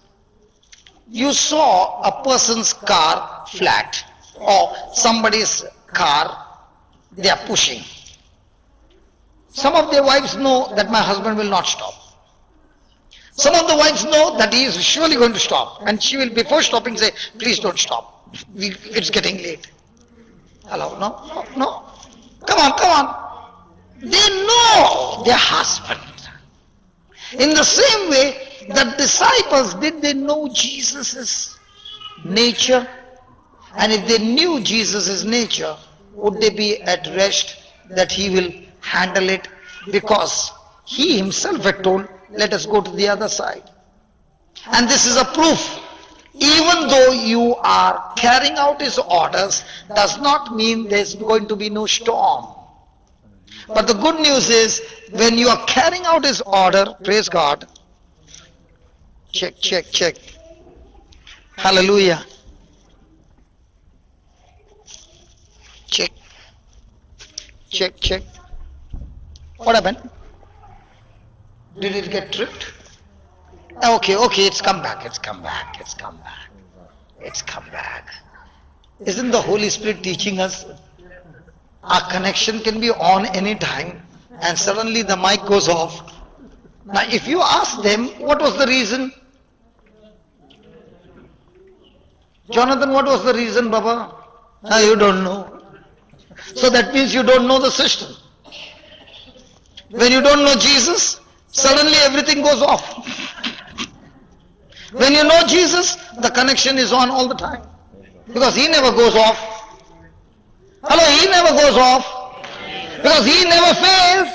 you saw a person's car flat or somebody's car they are pushing. Some of their wives know that my husband will not stop. Some of the wives know that he is surely going to stop, and she will before stopping say, please don't stop, it's getting late. Hello? No. Come on. They know their husband. In the same way, the disciples, did they know Jesus' nature? And if they knew Jesus' nature, would they be at rest that he will handle it? Because he himself had told, let us go to the other side. And this is a proof. Even though you are carrying out his orders, does not mean there's going to be no storm. But the good news is, when you are carrying out his order, praise God, check, check, check. Hallelujah. Check. Check, check. What happened? Did it get tripped? Okay, it's come back, it's come back. Isn't the Holy Spirit teaching us? Our connection can be on any time and suddenly the mic goes off. Now if you ask them, what was the reason? Jonathan, what was the reason, Baba? You don't know. So that means you don't know the system. When you don't know Jesus, suddenly everything goes off. When you know Jesus, the connection is on all the time. Because he never goes off. Hello, he never goes off. Because he never fails.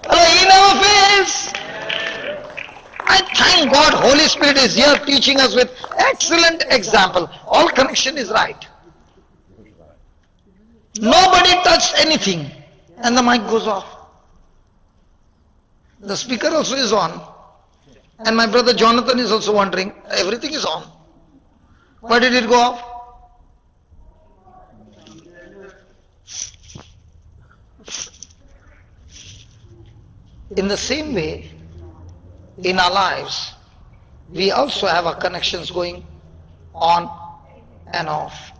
Hello, he never fails. I thank God Holy Spirit is here teaching us with excellent example. All connection is right. Nobody touched anything and the mic goes off. The speaker also is on. And my brother Jonathan is also wondering, everything is on. Why did it go off? In the same way, in our lives, we also have our connections going on and off.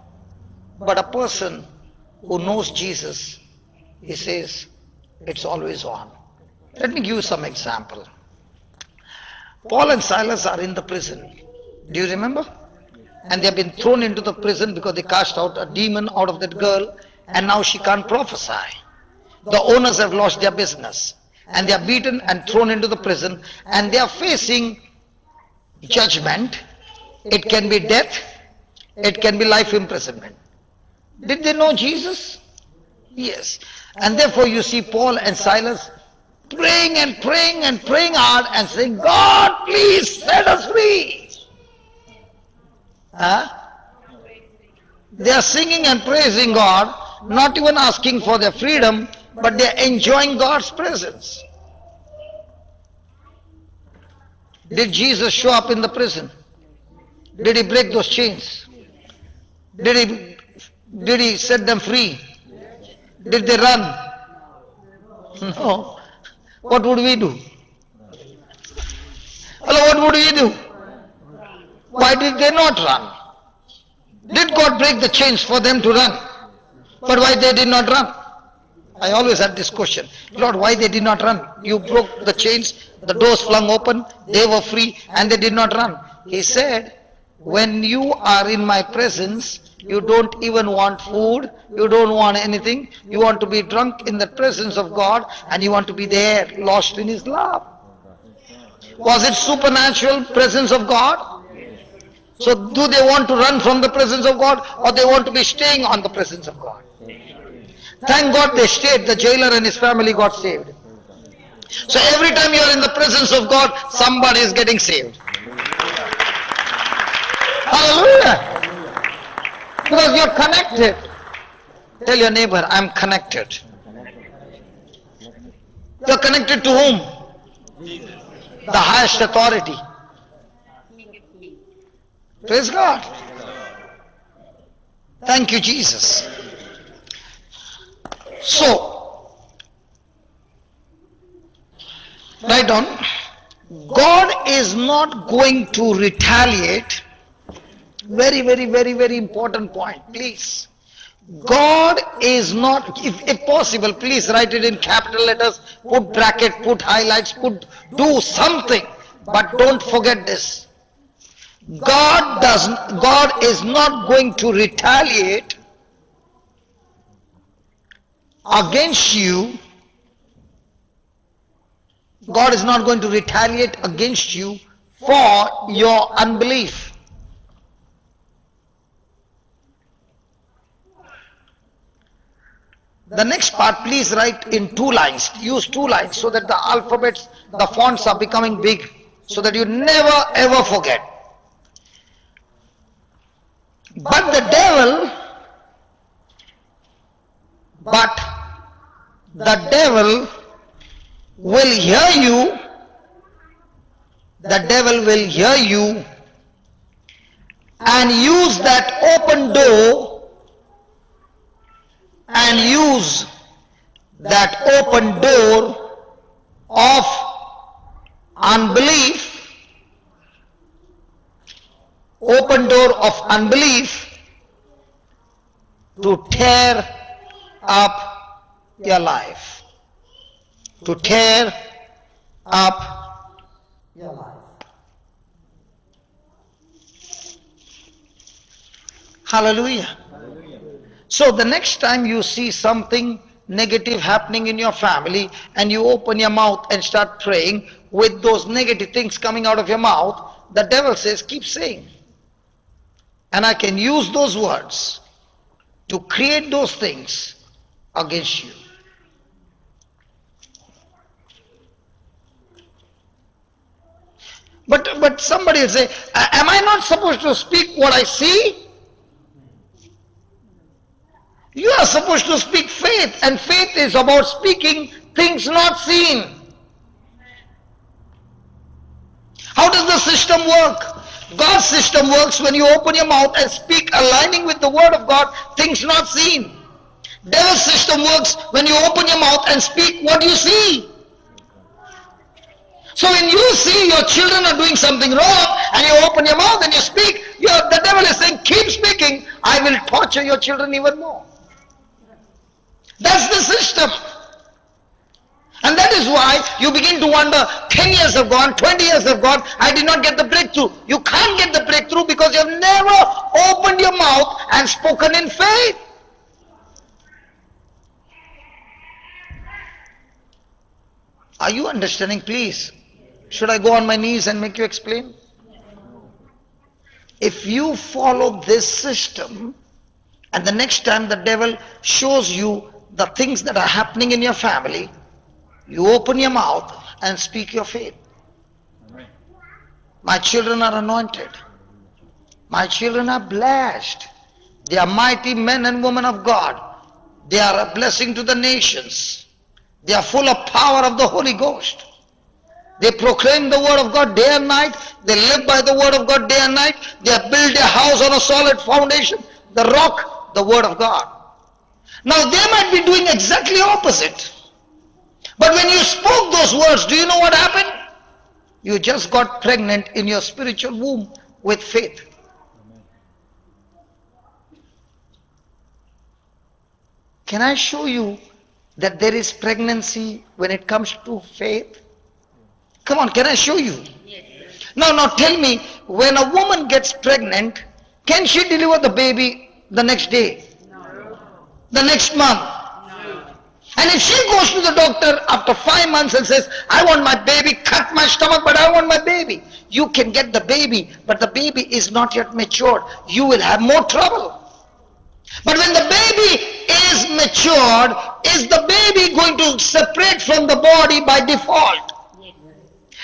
But a person who knows Jesus, he says, it's always on. Let me give you some example. Paul and Silas are in the prison. Do you remember? And they have been thrown into the prison because they cast out a demon out of that girl and now she can't prophesy. The owners have lost their business and they are beaten and thrown into the prison and they are facing judgment. It can be death, it can be life imprisonment. Did they know Jesus? Yes. And therefore you see Paul and Silas praying and praying and praying hard and saying, God, please set us free. They are singing and praising God, not even asking for their freedom, but they are enjoying God's presence. Did Jesus show up in the prison? Did he break those chains? Did he set them free? Did they run? No. What would we do? Hello, what would we do? Why did they not run? Did God break the chains for them to run? But why they did not run? I always had this question. Lord, why they did not run? You broke the chains, the doors flung open, they were free and they did not run. He said, when you are in my presence, you don't even want food, you don't want anything, you want to be drunk in the presence of God and you want to be there, lost in His love. Was it supernatural presence of God? So do they want to run from the presence of God or they want to be staying on the presence of God? Thank God they stayed, the jailer and his family got saved. So every time you are in the presence of God, somebody is getting saved. Hallelujah! Because you are connected. Tell your neighbor, I am connected. You are connected to whom? The highest authority. Praise God. Thank you, Jesus. So, write down, God is not going to retaliate. Very, very, very, very important point, please. God is not, if possible, please write it in capital letters, put bracket, put highlights, do something, but don't forget this. God is not going to retaliate against you. God is not going to retaliate against you for your unbelief. The next part, please write in 2 lines. Use 2 lines so that the alphabets, the fonts are becoming big. so that you never ever forget. But the devil will hear you. The devil will hear you and use that open door of unbelief to tear up your life. To tear up your life. Hallelujah. So the next time you see something negative happening in your family and you open your mouth and start praying with those negative things coming out of your mouth, the devil says, keep saying. And I can use those words to create those things against you. But somebody will say, am I not supposed to speak what I see? You are supposed to speak faith, and faith is about speaking things not seen. How does the system work? God's system works when you open your mouth and speak aligning with the word of God, things not seen. Devil's system works when you open your mouth and speak what you see. So when you see your children are doing something wrong and you open your mouth and you speak, the devil is saying, keep speaking, I will torture your children even more. That's the system. And that is why you begin to wonder, 10 years have gone, 20 years have gone, I did not get the breakthrough. You can't get the breakthrough because you have never opened your mouth and spoken in faith. Are you understanding, please? Should I go on my knees and make you explain? If you follow this system, and the next time the devil shows you the things that are happening in your family, you open your mouth and speak your faith. My children are anointed. My children are blessed. They are mighty men and women of God. They are a blessing to the nations. They are full of power of the Holy Ghost. They proclaim the word of God day and night. They live by the word of God day and night. They have built their house on a solid foundation. The rock, the word of God. Now they might be doing exactly opposite. But when you spoke those words, do you know what happened? You just got pregnant in your spiritual womb with faith. Can I show you that there is pregnancy when it comes to faith? Come on, can I show you? Yes. Now tell me, when a woman gets pregnant, can she deliver the baby the next day? No. The next month? No. And if she goes to the doctor after 5 months and says, I want my baby, cut my stomach, but I want my baby. You can get the baby, but the baby is not yet matured. You will have more trouble. But when the baby is matured, is the baby going to separate from the body by default?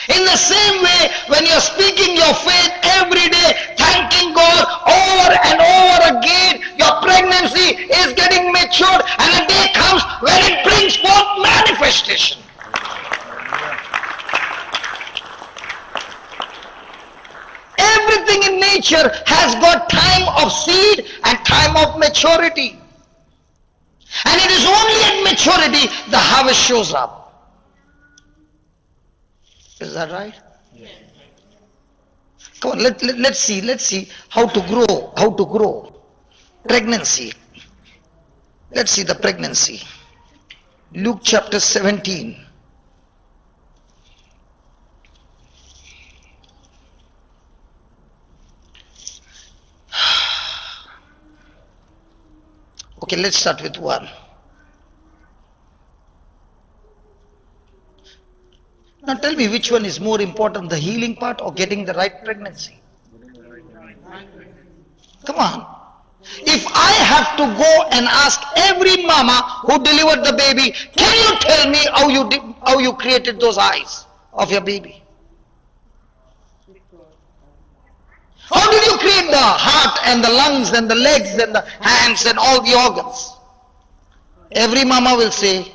In the same way, when you're speaking your faith every day, thanking God over and over again, your pregnancy is getting matured, and a day comes when it brings forth manifestation. Everything in nature has got time of seed and time of maturity. And it is only at maturity the harvest shows up. Is that right? Yes. Come on, let's see how to grow. Pregnancy. Let's see the pregnancy. Luke chapter 17. Okay, let's start with 1. Now tell me, which one is more important, the healing part or getting the right pregnancy? Come on. If I have to go and ask every mama who delivered the baby, can you tell me how you created those eyes of your baby? How did you create the heart and the lungs and the legs and the hands and all the organs? Every mama will say,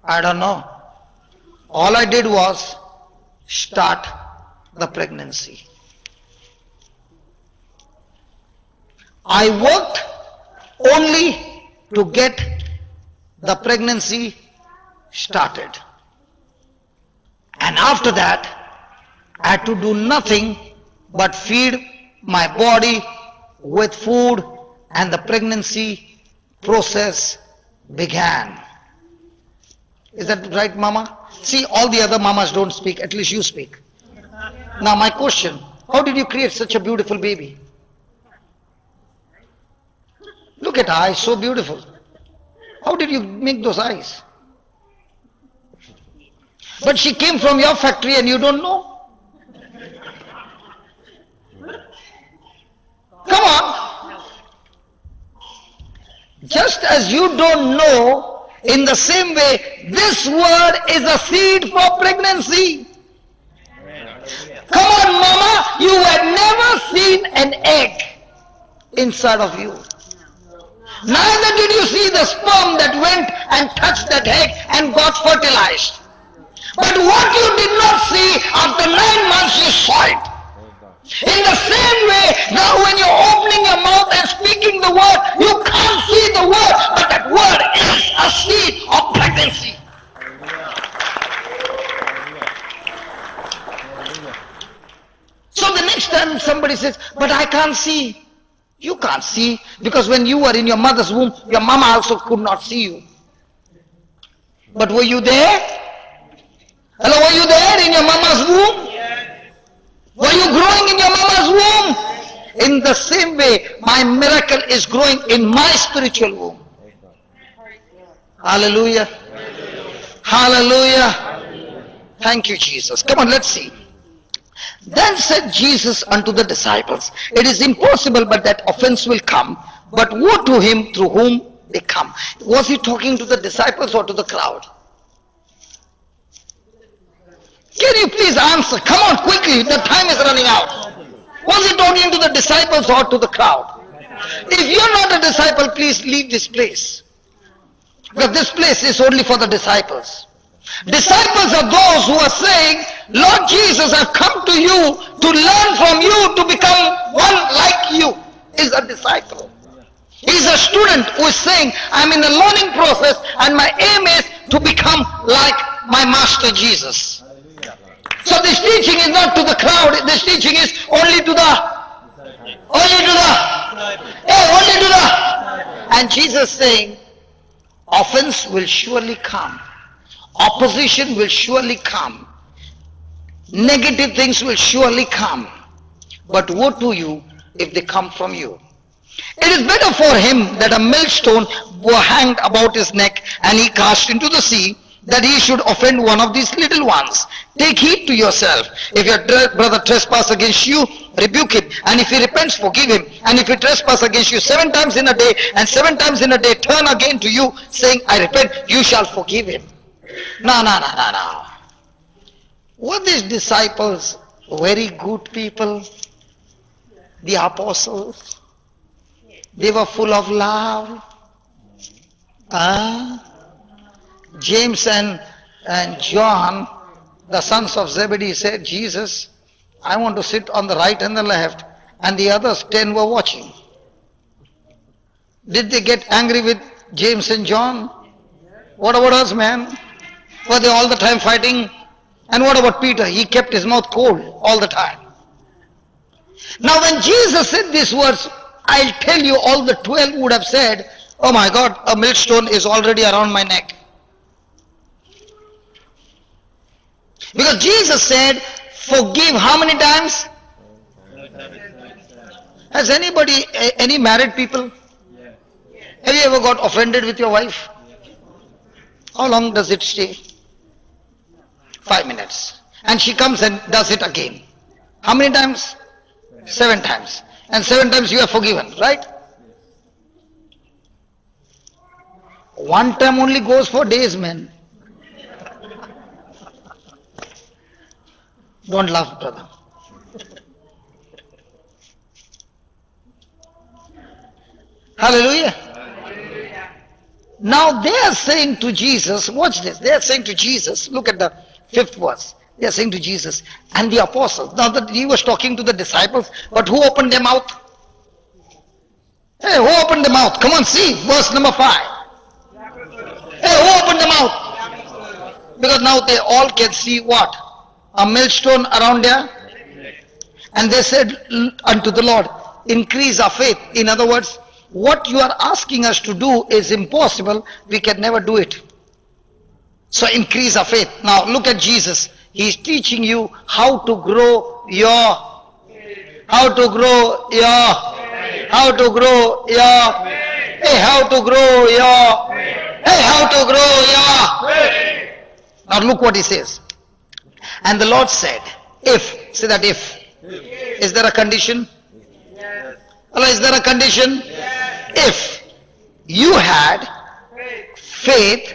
I don't know. All I did was start the pregnancy. I worked only to get the pregnancy started. And after that, I had to do nothing but feed my body with food, and the pregnancy process began. Is that right, mama? See, all the other mamas don't speak, at least you speak. Now my question, how did you create such a beautiful baby? Look at her eyes, so beautiful. How did you make those eyes? But she came from your factory and you don't know? Come on. Just as you don't know, in the same way, this word is a seed for pregnancy. Come on, mama, you had never seen an egg inside of you. Neither did you see the sperm that went and touched that egg and got fertilized. But what you did not see, after 9 months you saw it. In the same way, now when you're opening your mouth and speaking the word, you can't see the word, but that word is a seed of pregnancy. So the next time somebody says, but I can't see. You can't see, because when you were in your mother's womb, your mama also could not see you. But were you there? Hello, were you there in your mama's womb? Were you growing in your mama's womb? In the same way, my miracle is growing in my spiritual womb. Hallelujah. Hallelujah. Thank you, Jesus. Come on, let's see. Then said Jesus unto the disciples, it is impossible but that offense will come, but woe to him through whom they come. Was he talking to the disciples or to the crowd? Can you please answer? Come on quickly, the time is running out. Was he talking to the disciples or to the crowd? If you're not a disciple, please leave this place. Because this place is only for the disciples. Disciples are those who are saying, Lord Jesus, I've come to you to learn from you to become one like you. Is a disciple. He's a student who is saying, I'm in the learning process and my aim is to become like my Master Jesus. So this teaching is not to the crowd, this teaching is only to the and Jesus saying, offense will surely come. Opposition will surely come. Negative things will surely come. But woe to you if they come from you. It is better for him that a millstone were hanged about his neck and he cast into the sea, that he should offend one of these little ones. Take heed to yourself. If your brother trespass against you, rebuke him. And if he repents, forgive him. And if he trespass against you 7 times in a day, and 7 times in a day turn again to you, saying, I repent, you shall forgive him. No. Were these disciples very good people? The apostles? They were full of love. James and John, the sons of Zebedee, said, Jesus, I want to sit on the right and the left, and the others 10 were watching. Did they get angry with James and John? What about us, man? Were they all the time fighting? And what about Peter? He kept his mouth cold all the time. Now when Jesus said these words, I'll tell you, all the 12 would have said, oh my God, a millstone is already around my neck. Because Jesus said, forgive how many times? Has anybody, any married people? Have you ever got offended with your wife? How long does it stay? 5 minutes. And she comes and does it again. How many times? 7 times. And 7 times you are forgiven, right? 1 time only goes for days, man. Don't laugh, brother. Hallelujah. Now they are saying to Jesus, watch this, they are saying to Jesus, look at the 5th verse. They are saying to Jesus and the apostles. Now that he was talking to the disciples, but who opened their mouth? Hey, who opened the mouth? Come on, see, verse number 5. Hey, who opened the mouth? Because now they all can see what? A millstone around there. And they said unto the Lord, increase our faith. In other words, what you are asking us to do is impossible. We can never do it. So increase our faith. Now look at Jesus. He is teaching you how to grow your, how to grow your, how to grow your, hey, how to grow your, hey, how to grow your. Now look what he says. And the Lord said, if, say that if. Is there a condition? Yes. Hello, is there a condition? Yes. If you had faith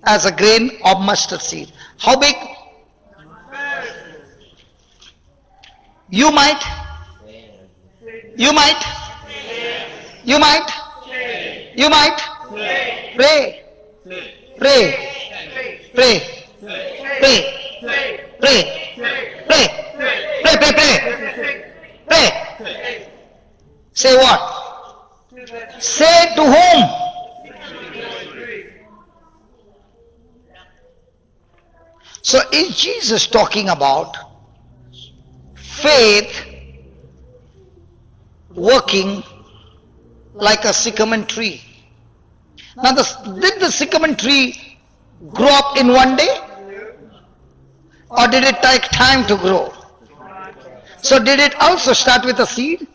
as a grain of mustard seed. How big? You might. You might. You might. You might. Pray. Pray. Pray. Pray. Pray. Pray. Pray, pray, pray. Pray. Say what? Say to whom? So is Jesus talking about faith working like a sycamore tree? Now did the sycamore tree grow up in one day? Or did it take time to grow? So did it also start with a seed?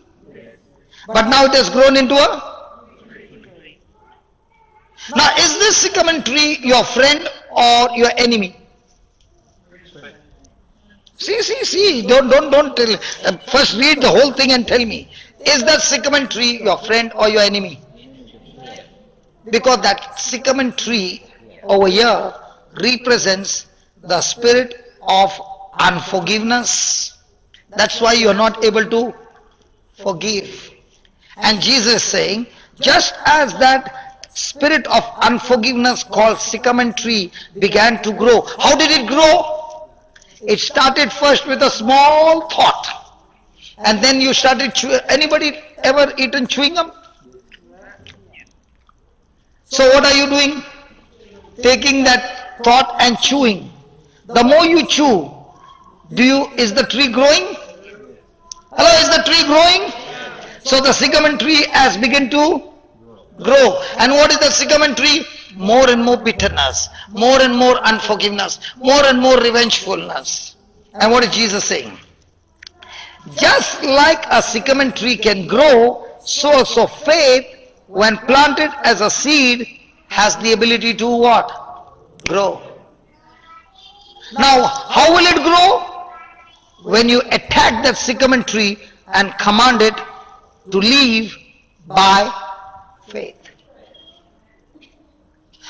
But now it has grown into a... Now is this sycamore tree your friend or your enemy? See, don't tell. First read the whole thing and tell me. Is that sycamore tree your friend or your enemy? Because that sycamore tree over here represents the spirit of unforgiveness. That's why you are not able to forgive. And Jesus is saying, just as that spirit of unforgiveness called sycamore tree began to grow. How did it grow? It started first with a small thought. And then you started anybody ever eaten chewing gum? So what are you doing? Taking that thought and chewing. The more you chew, is the tree growing? Hello, is the tree growing? So the sycamore tree has begun to grow. And what is the sycamore tree? More and more bitterness, more and more unforgiveness, more and more revengefulness. And what is Jesus saying? Just like a sycamore tree can grow, so also faith, when planted as a seed, has the ability to what? Grow. Now, how will it grow? When you attack that sycamore tree and command it to live by faith.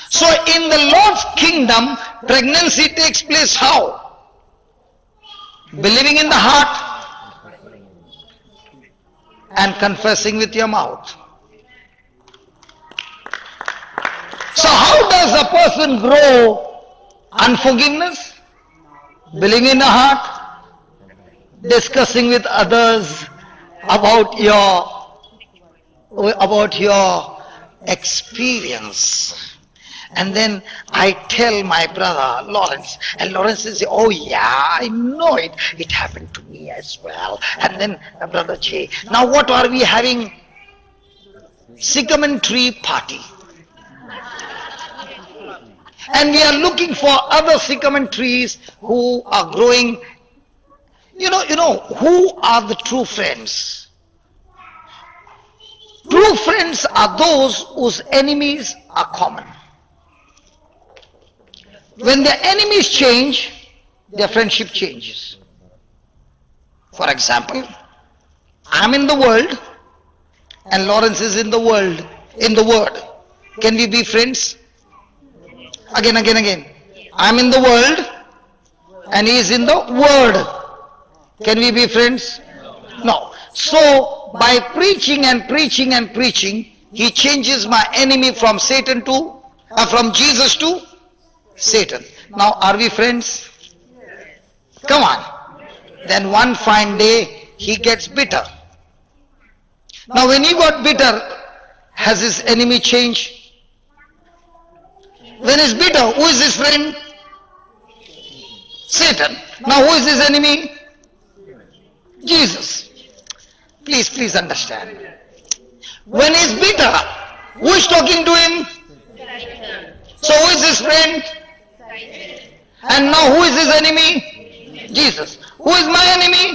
So in the Lord's kingdom, pregnancy takes place how? Believing in the heart and confessing with your mouth. So how does a person grow unforgiveness? Believing in the heart, discussing with others about your experience. And then I tell my brother Lawrence, and Lawrence says, oh yeah, I know it. It happened to me as well. And then brother Jay. Now what are we having? Sycamore tree party. And we are looking for other sycamore trees who are growing. You know, who are the true friends? True friends are those whose enemies are common. When their enemies change, their friendship changes. For example, I'm in the world and Lawrence is in the world, in the word. Can we be friends? Again. I'm in the world and he is in the word. Can we be friends? No. So, by preaching and preaching and preaching, He changes my enemy from from Jesus to Satan. Now, are we friends? Come on. Then one fine day, he gets bitter. Now, when he got bitter, has his enemy changed? When he's bitter, who is his friend? Satan. Now, who is his enemy? Jesus. Please understand. When he's bitter, who is talking to him? So who is his friend? And now who is his enemy? Jesus. Who is my enemy?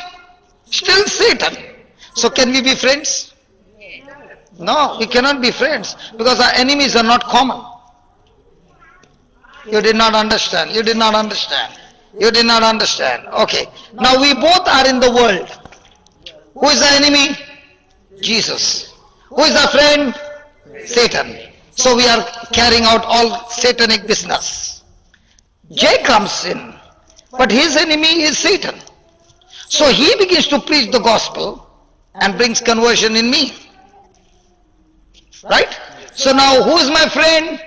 Still Satan. So can we be friends? No, we cannot be friends because our enemies are not common. You did not understand. You did not understand. You did not understand. Okay. Now we both are in the world. Who is the enemy? Jesus. Who is our friend? Satan. So we are carrying out all satanic business. Jay comes in, but his enemy is Satan. So he begins to preach the gospel and brings conversion in me. Right? So now who is my friend?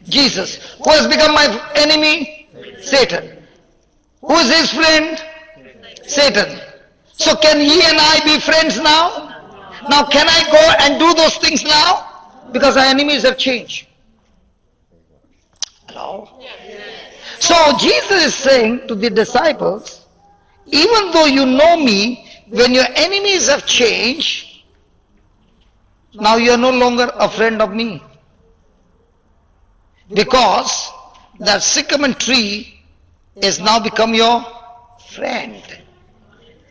Jesus. Who has become my enemy? Satan. Who is his friend? Satan. So can he and I be friends now? Now can I go and do those things now? Because our enemies have changed. Hello? So Jesus is saying to the disciples, even though you know me, when your enemies have changed, now you are no longer a friend of me. Because that sycamore tree is now become your friend.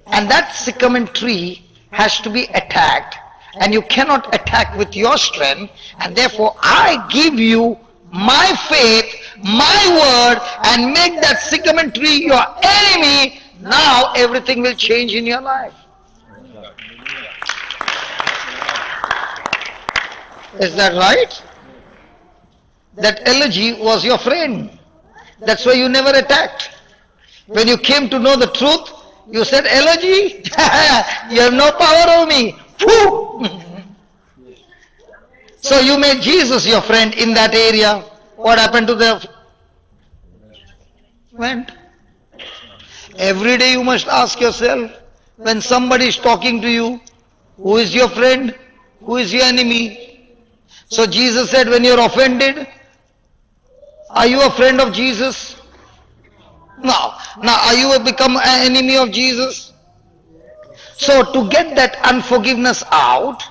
And that sycamore tree has to be attacked, and you cannot attack with your strength, and therefore I give you my faith, my word, and make that sycamore tree your enemy. Now everything will change in your life. Is that right? That elegy was your friend. That's why you never attacked. When you came to know the truth, you said, elegy, you have no power over me. So you made Jesus your friend in that area. What happened to the friend? Every day you must ask yourself, when somebody is talking to you, who is your friend? Who is your enemy? So Jesus said, when you are offended, are you a friend of Jesus? No. Now are you become an enemy of Jesus? So to get that unforgiveness out,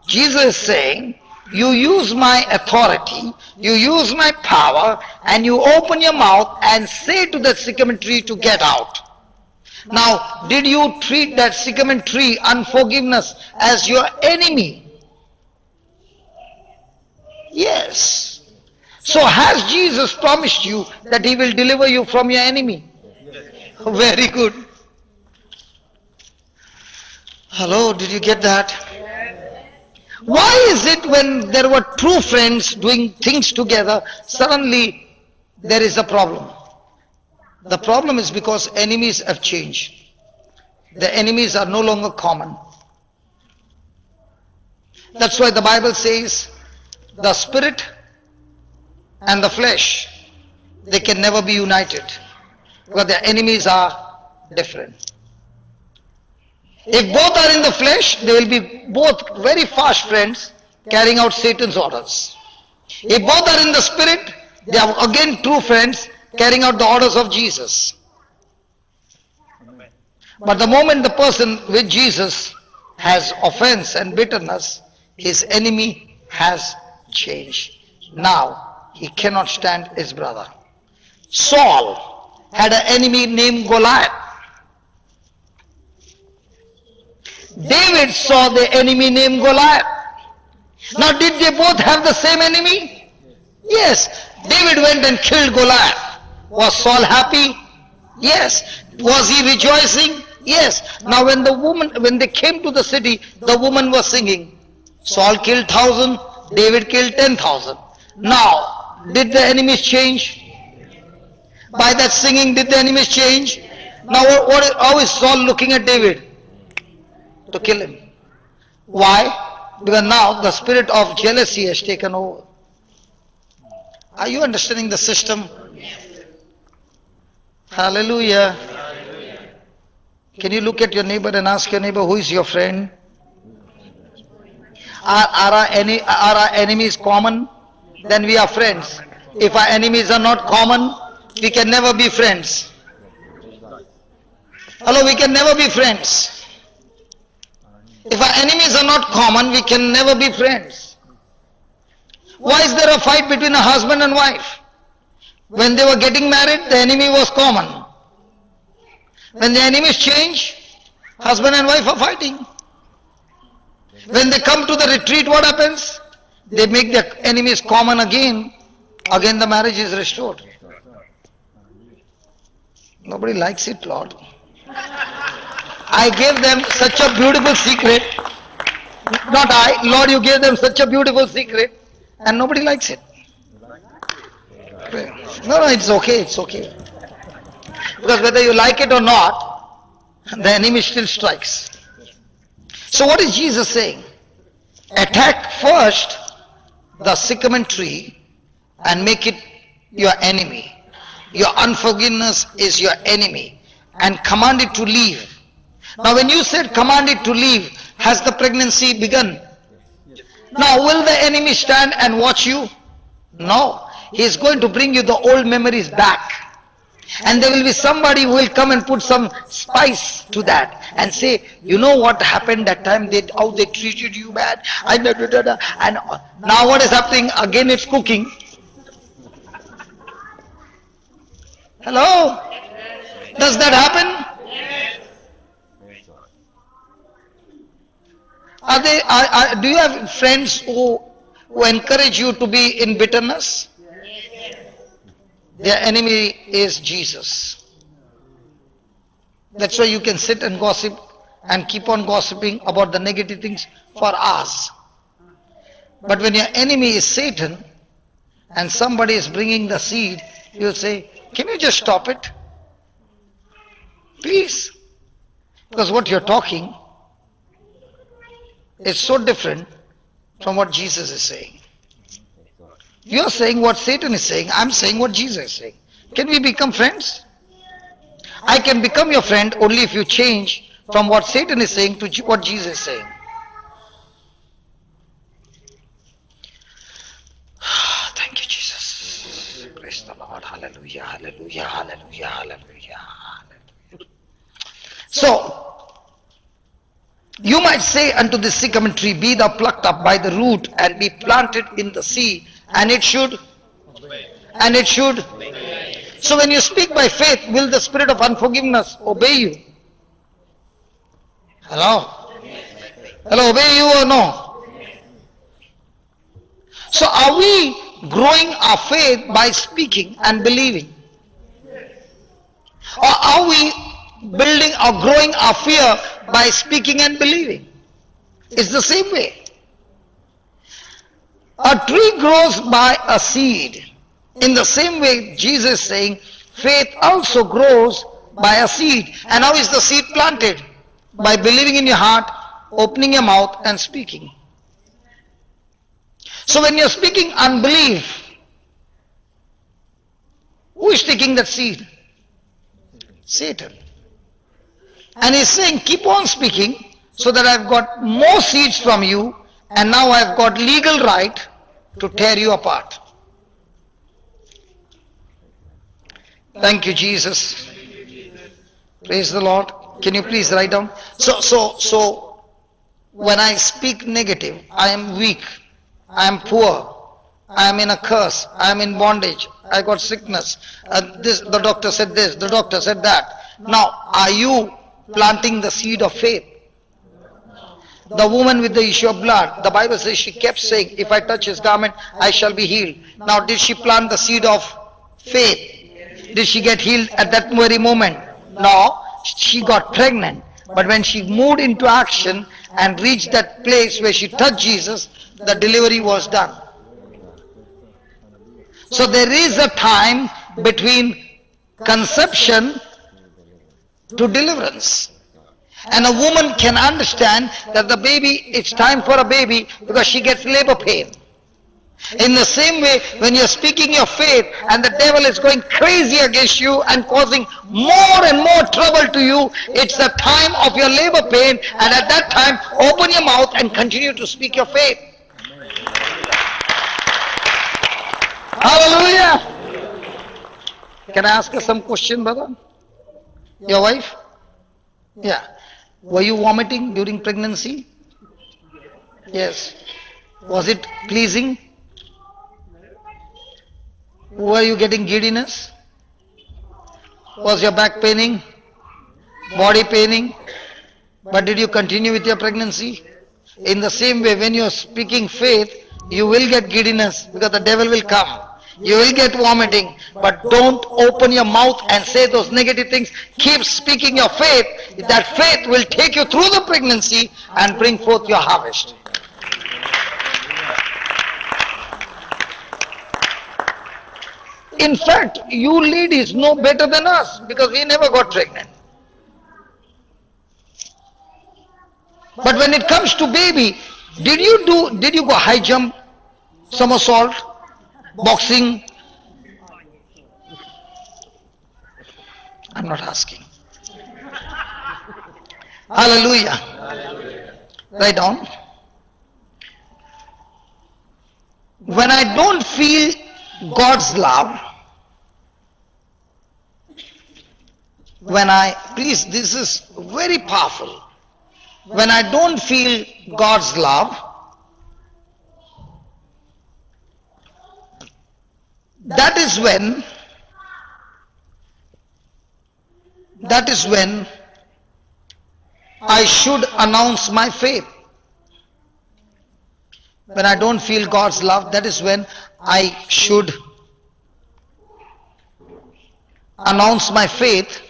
Jesus is saying, you use my authority, you use my power, and you open your mouth and say to the sycamore tree to get out. Now, did you treat that sycamore tree, unforgiveness, as your enemy? Yes. So has Jesus promised you that he will deliver you from your enemy? Very good. Hello, did you get that? Why is it when there were true friends doing things together, suddenly there is a problem? The problem is because enemies have changed. The enemies are no longer common. That's why the Bible says the spirit and the flesh, they can never be united because their enemies are different. If both are in the flesh, they will be both very fast friends carrying out Satan's orders. If both are in the spirit, they are again true friends carrying out the orders of Jesus. But the moment the person with Jesus has offense and bitterness, his enemy has changed. Now, he cannot stand his brother. Saul had an enemy named Goliath. David saw the enemy named Goliath. Now did they both have the same enemy? Yes. David went and killed Goliath. Was Saul happy? Yes. Was he rejoicing? Yes. Now when they came to the city, the woman was singing. Saul killed 1,000, David killed 10,000. Now, did the enemies change? By that singing, did the enemies change? Now how is Saul looking at David? To kill him. Why? Because now the spirit of jealousy has taken over. Are you understanding the system? Hallelujah. Can you look at your neighbor and ask your neighbor, who is your friend? Are our enemies common? Then we are friends. If our enemies are not common, we can never be friends. Hello, we can never be friends. If our enemies are not common, we can never be friends. Why is there a fight between a husband and wife? When they were getting married, the enemy was common. When the enemies change, husband and wife are fighting. When they come to the retreat, what happens? They make their enemies common again. Again the marriage is restored. Nobody likes it, Lord. I gave them such a beautiful secret. Not I, Lord, you gave them such a beautiful secret and nobody likes it. No, it's okay, it's okay. Because whether you like it or not, the enemy still strikes. So what is Jesus saying? Attack first the sycamore tree and make it your enemy. Your unforgiveness is your enemy and command it to leave. Now when you said command it to leave, has the pregnancy begun? Now will the enemy stand and watch you? No. He is going to bring you the old memories back. And there will be somebody who will come and put some spice to that and say, you know what happened that time, how they treated you bad, and now what is happening? Again it's cooking. Hello? Does that happen? Do you have friends who encourage you to be in bitterness? Their enemy is Jesus. That's why you can sit and gossip and keep on gossiping about the negative things for hours. But when your enemy is Satan and somebody is bringing the seed, you'll say, can you just stop it? Please. Because what you're talking is so different from what Jesus is saying. You're saying what Satan is saying, I'm saying what Jesus is saying. Can we become friends? I can become your friend only if you change from what Satan is saying to what Jesus is saying. Thank you, Jesus. Praise the Lord. Hallelujah, hallelujah, hallelujah, hallelujah, hallelujah. So, you might say unto the sycamore tree, be thou plucked up by the root and be planted in the sea, and it should. So when you speak by faith, will the spirit of unforgiveness obey you? Hello? Hello, obey you or no? So are we growing our faith by speaking and believing? Or are we building or growing our fear by speaking and believing? It's the same way. A tree grows by a seed. In the same way, Jesus is saying, faith also grows by a seed. And how is the seed planted? By believing in your heart, opening your mouth and speaking. So when you're speaking unbelief, who is taking that seed? Satan. And he's saying, keep on speaking so that I've got more seeds from you, and now I've got legal right to tear you apart. Thank you, Jesus. Praise the Lord. Can you please write down? So when I speak negative, I am weak, I am poor, I am in a curse, I am in bondage, I got sickness, the doctor said this, the doctor said that. Now, are you planting the seed of faith? The woman with the issue of blood, the Bible says she kept saying, if I touch his garment, I shall be healed. Now, did she plant the seed of faith? Did she get healed at that very moment? No, she got pregnant. But when she moved into action and reached that place where she touched Jesus, the delivery was done. So there is a time between conception to deliverance. And a woman can understand that the baby, it's time for a baby because she gets labor pain. In the same way, when you're speaking your faith and the devil is going crazy against you and causing more and more trouble to you, it's the time of your labor pain, and at that time, open your mouth and continue to speak your faith. Hallelujah! Can I ask you some question, brother? Your wife? Yeah. Were you vomiting during pregnancy? Yes. Was it pleasing? Were you getting giddiness? Was your back paining? Body paining? But did you continue with your pregnancy? In the same way, when you are speaking faith, you will get giddiness because the devil will come. You will get vomiting, but don't open your mouth and say those negative things. Keep speaking your faith. That faith will take you through the pregnancy and bring forth your harvest. In fact, you ladies know better than us because we never got pregnant. But when it comes to baby, did you go high jump, somersault, boxing? I'm not asking. Hallelujah. Write down. When I don't feel God's love, please, this is very powerful. When I don't feel God's love, that is when I should announce my faith. When I don't feel God's love, that is when I should announce my faith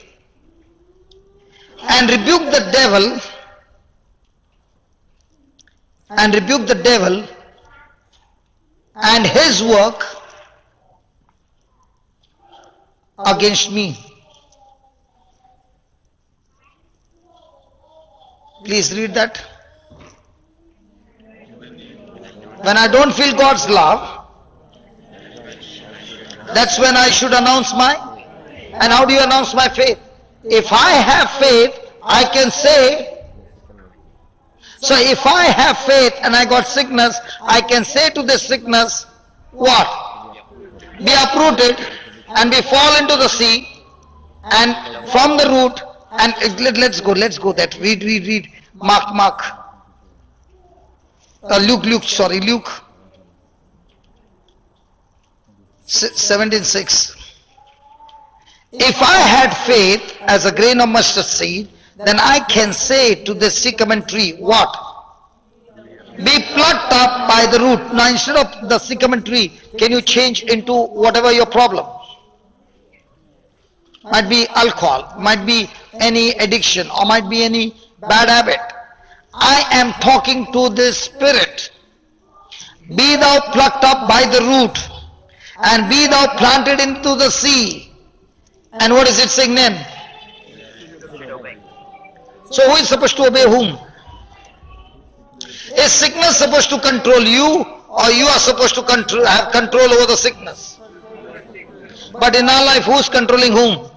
and rebuke the devil and his work against me. Please read that. When I don't feel God's love, that's when I should announce and how do you announce my faith? If I have faith, I can say, so if I have faith and I got sickness, I can say to this sickness, what? Be uprooted and be fall into the sea and from the root, and let's go that, read, Mark. Luke 17:6. If I had faith as a grain of mustard seed, then I can say to this sycamore tree, what? Be plucked up by the root. Now instead of the sycamore tree, can you change into whatever your problem? Might be alcohol, might be any addiction, or might be any bad habit. I am talking to this spirit. Be thou plucked up by the root, and be thou planted into the sea. And what is it saying then? So who is supposed to obey whom? Is sickness supposed to control you, or you are supposed to have control over the sickness? But in our life, who is controlling whom?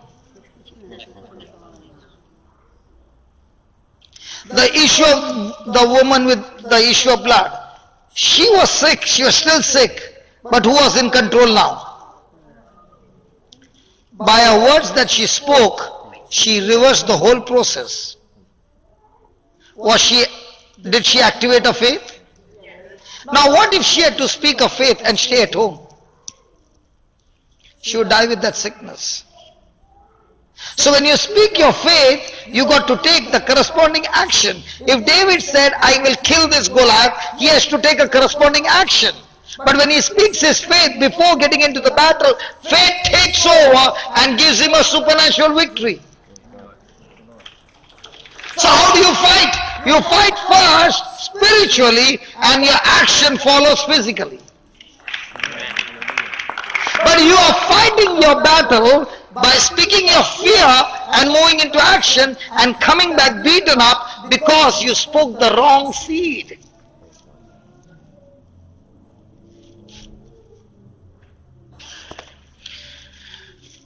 The issue of the woman with the issue of blood. She was sick, she was still sick, but who was in control now? By her words that she spoke, she reversed the whole process. Did she activate her faith? Now what if she had to speak her faith and stay at home? She would die with that sickness. So when you speak your faith, you got to take the corresponding action. If David said, I will kill this Goliath, he has to take a corresponding action. But when he speaks his faith before getting into the battle, faith takes over and gives him a supernatural victory. So how do you fight? You fight first spiritually and your action follows physically. But you are fighting your battle by speaking your fear and moving into action and coming back beaten up because you spoke the wrong seed.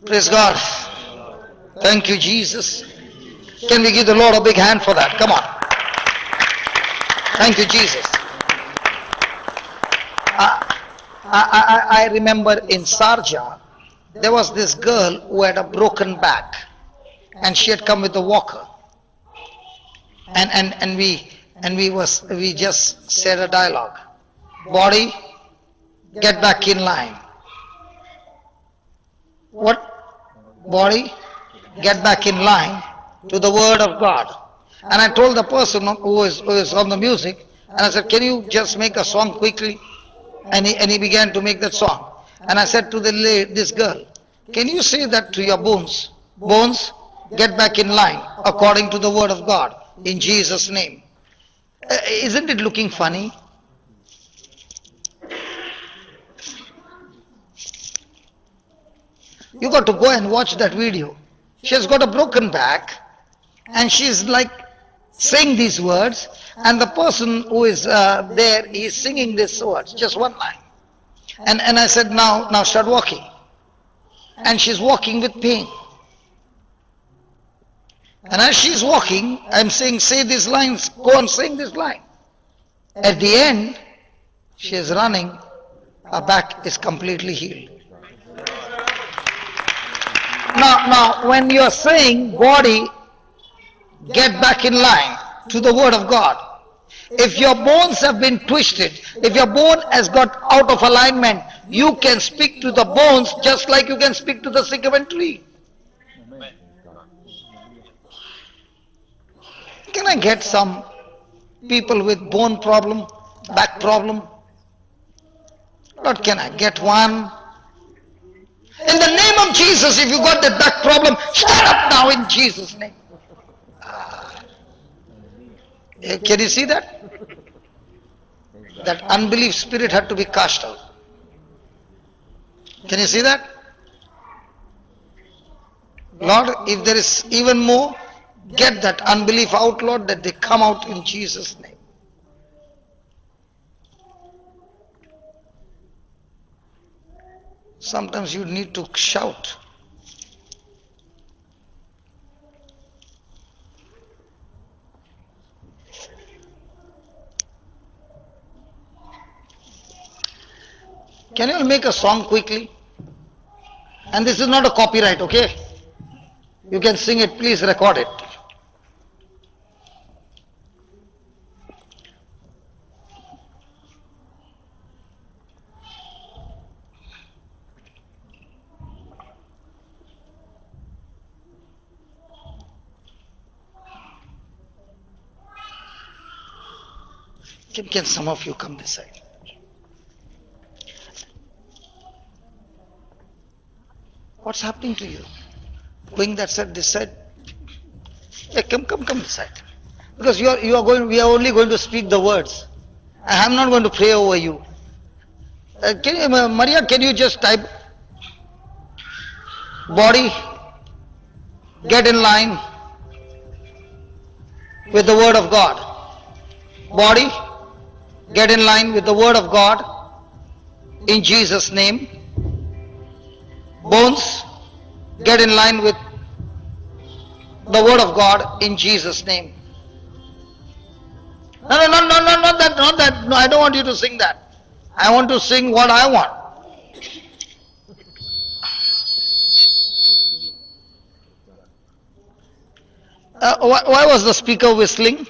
Praise God. Thank you, Jesus. Can we give the Lord a big hand for that? Come on. Thank you, Jesus. I remember in Sharjah, there was this girl who had a broken back, and she had come with a walker. And we just said a dialogue. Body, get back in line. What? Body, get back in line to the word of God. And I told the person who is on the music, and I said, can you just make a song quickly? And he began to make that song. And I said to this girl, can you say that to your bones? Bones, get back in line according to the word of God in Jesus' name. Isn't it looking funny? You got to go and watch that video. She has got a broken back and she's like saying these words, and the person who is there is singing these words, just one line. And I said, now start walking. And she's walking with pain. And as she's walking, I'm saying, say these lines, go on saying this line. At the end, she is running, her back is completely healed. Now, when you are saying, body, get back in line to the word of God. If your bones have been twisted, if your bone has got out of alignment, you can speak to the bones just like you can speak to the sycamore tree. Can I get some people with bone problem, back problem? Lord, can I get one? In the name of Jesus, if you got that back problem, stand up now in Jesus' name. Can you see that? That unbelief spirit had to be cast out. Can you see that? Lord, if there is even more, get that unbelief out, Lord, that they come out in Jesus' name. Sometimes you need to shout. Can you all make a song quickly? And this is not a copyright, okay? You can sing it, please record it. Can some of you come this side? What's happening to you? Going that side, this side? Hey, come this side. Because we are only going to speak the words. I am not going to pray over you. Maria, can you just type? Body, get in line with the word of God. Body, get in line with the word of God in Jesus' name. Bones, get in line with the word of God in Jesus' name. No, not that. No, I don't want you to sing that. I want to sing what I want. Why was the speaker whistling?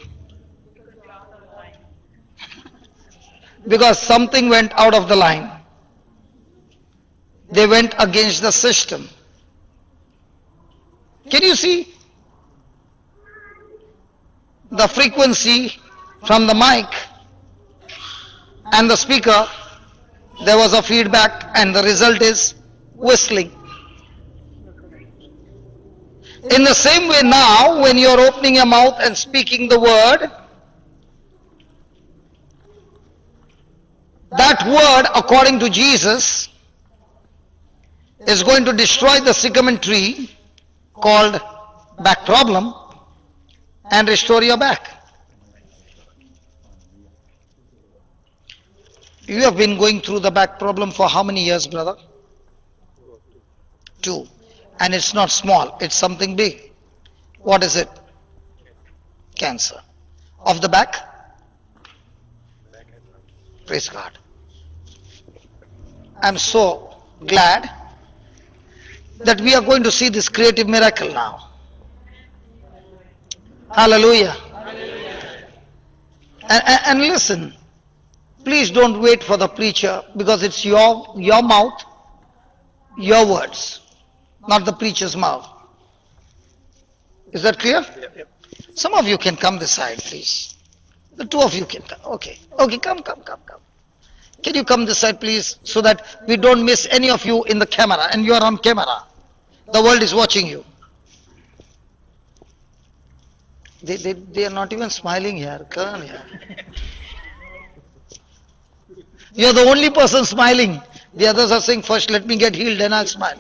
Because something went out of the line. They went against the system. Can you see the frequency from the mic and the speaker? There was a feedback and the result is whistling. In the same way now, when you are opening your mouth and speaking the word, that word, according to Jesus, is going to destroy the sycamore tree called back problem and restore your back. You have been going through the back problem for how many years, brother? 2. And it's not small, it's something big. What is it? Cancer. Of the back? Praise God. I'm so glad that we are going to see this creative miracle now. Hallelujah. And listen, please don't wait for the preacher, because it's your mouth, your words, not the preacher's mouth. Is that clear? Some of you can come this side, please. The 2 of you can come. Okay, come. Can you come this side, please, so that we don't miss any of you in the camera, and you are on camera. The world is watching you. They are not even smiling here. Come on here. You are the only person smiling. The others are saying, first let me get healed, then I'll smile.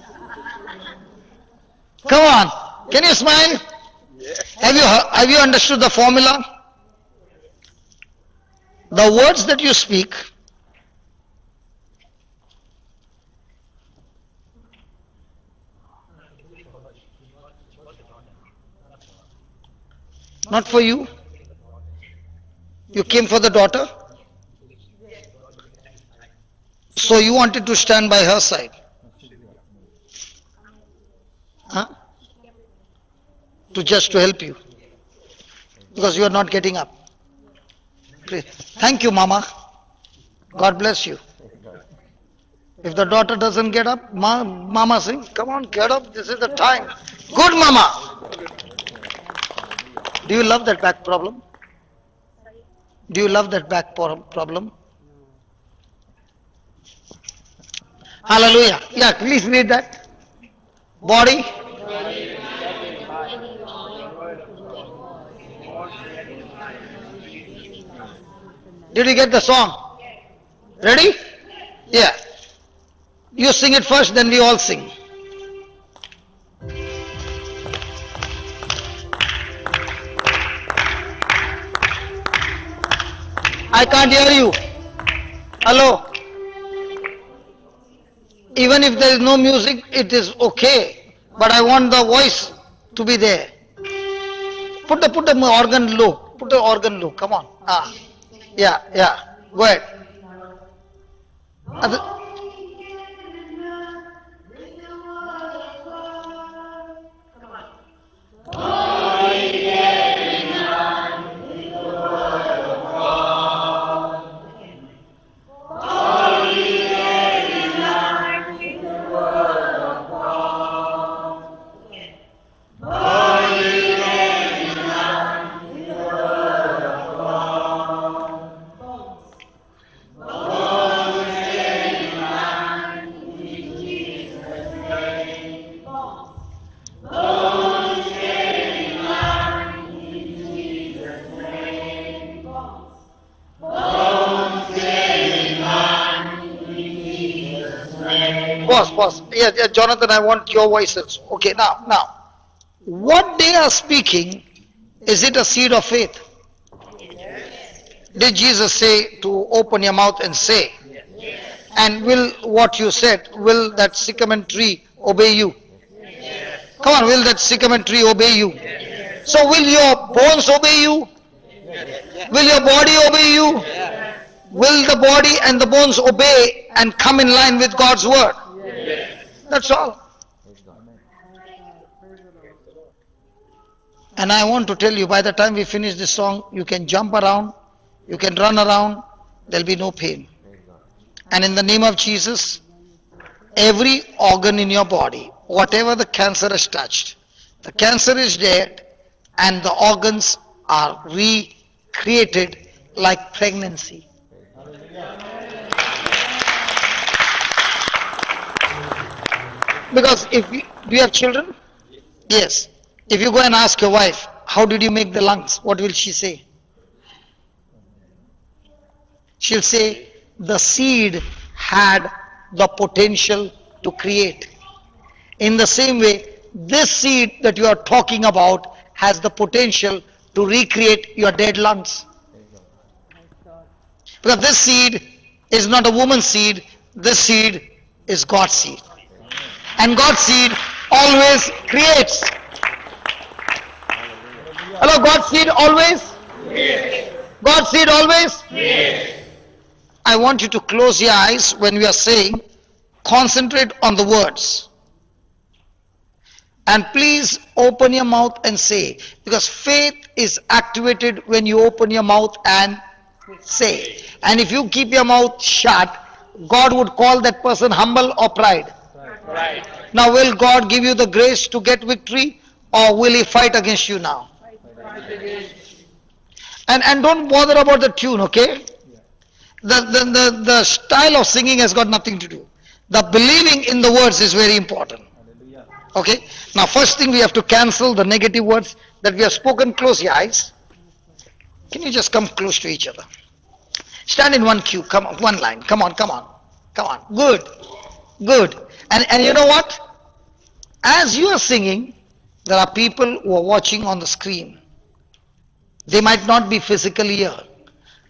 Come on. Can you smile? Have you understood the formula? The words that you speak not for you. You came for the daughter. So you wanted to stand by her side. Huh? To help you. Because you are not getting up. Thank you, Mama. God bless you. If the daughter doesn't get up, Mama saying, come on, get up, this is the time. Good, Mama. Do you love that back problem? Do you love that back problem? Hallelujah. Yeah, please read that. Body. Did you get the song? Ready? Yeah. You sing it first, then we all sing. I can't hear you. Hello? Even if there is no music, it is okay. But I want the voice to be there. Put the organ low. Put the organ low. Come on. Yeah. Go ahead. Pause. Yeah, Jonathan, I want your voices. Okay, now. What they are speaking, is it a seed of faith? Did Jesus say to open your mouth and say? And will what you said, will that sycamore tree obey you? Come on, will that sycamore tree obey you? So will your bones obey you? Will your body obey you? Will the body and the bones obey and come in line with God's word? That's all. And I want to tell you, by the time we finish this song, you can jump around, you can run around, there'll be no pain. And in the name of Jesus, every organ in your body, whatever the cancer has touched, the cancer is dead and the organs are recreated like pregnancy. Because do you have children? Yes. If you go and ask your wife, how did you make the lungs? What will she say? She'll say, the seed had the potential to create. In the same way, this seed that you are talking about has the potential to recreate your dead lungs. Because this seed is not a woman's seed, this seed is God's seed. And God's seed always creates. Hello, God's seed always? Yes. God's seed always? Yes. I want you to close your eyes when we are saying, concentrate on the words. And please open your mouth and say, because faith is activated when you open your mouth and say. And if you keep your mouth shut, God would call that person humble or pride. Right. Now will God give you the grace to get victory, or will he fight against you now? And don't bother about the tune, okay? The style of singing has got nothing to do. The believing in the words is very important. Okay? Now first thing, we have to cancel the negative words that we have spoken. Close your eyes. Can you just come close to each other? Stand in one queue. Come on, one line. Come on. Good. And you know what? As you are singing, there are people who are watching on the screen. They might not be physically here,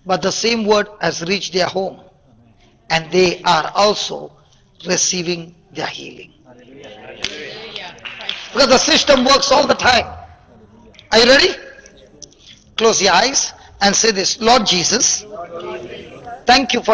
but the same word has reached their home. And they are also receiving their healing. Because the system works all the time. Are you ready? Close your eyes and say this. Lord Jesus, thank you for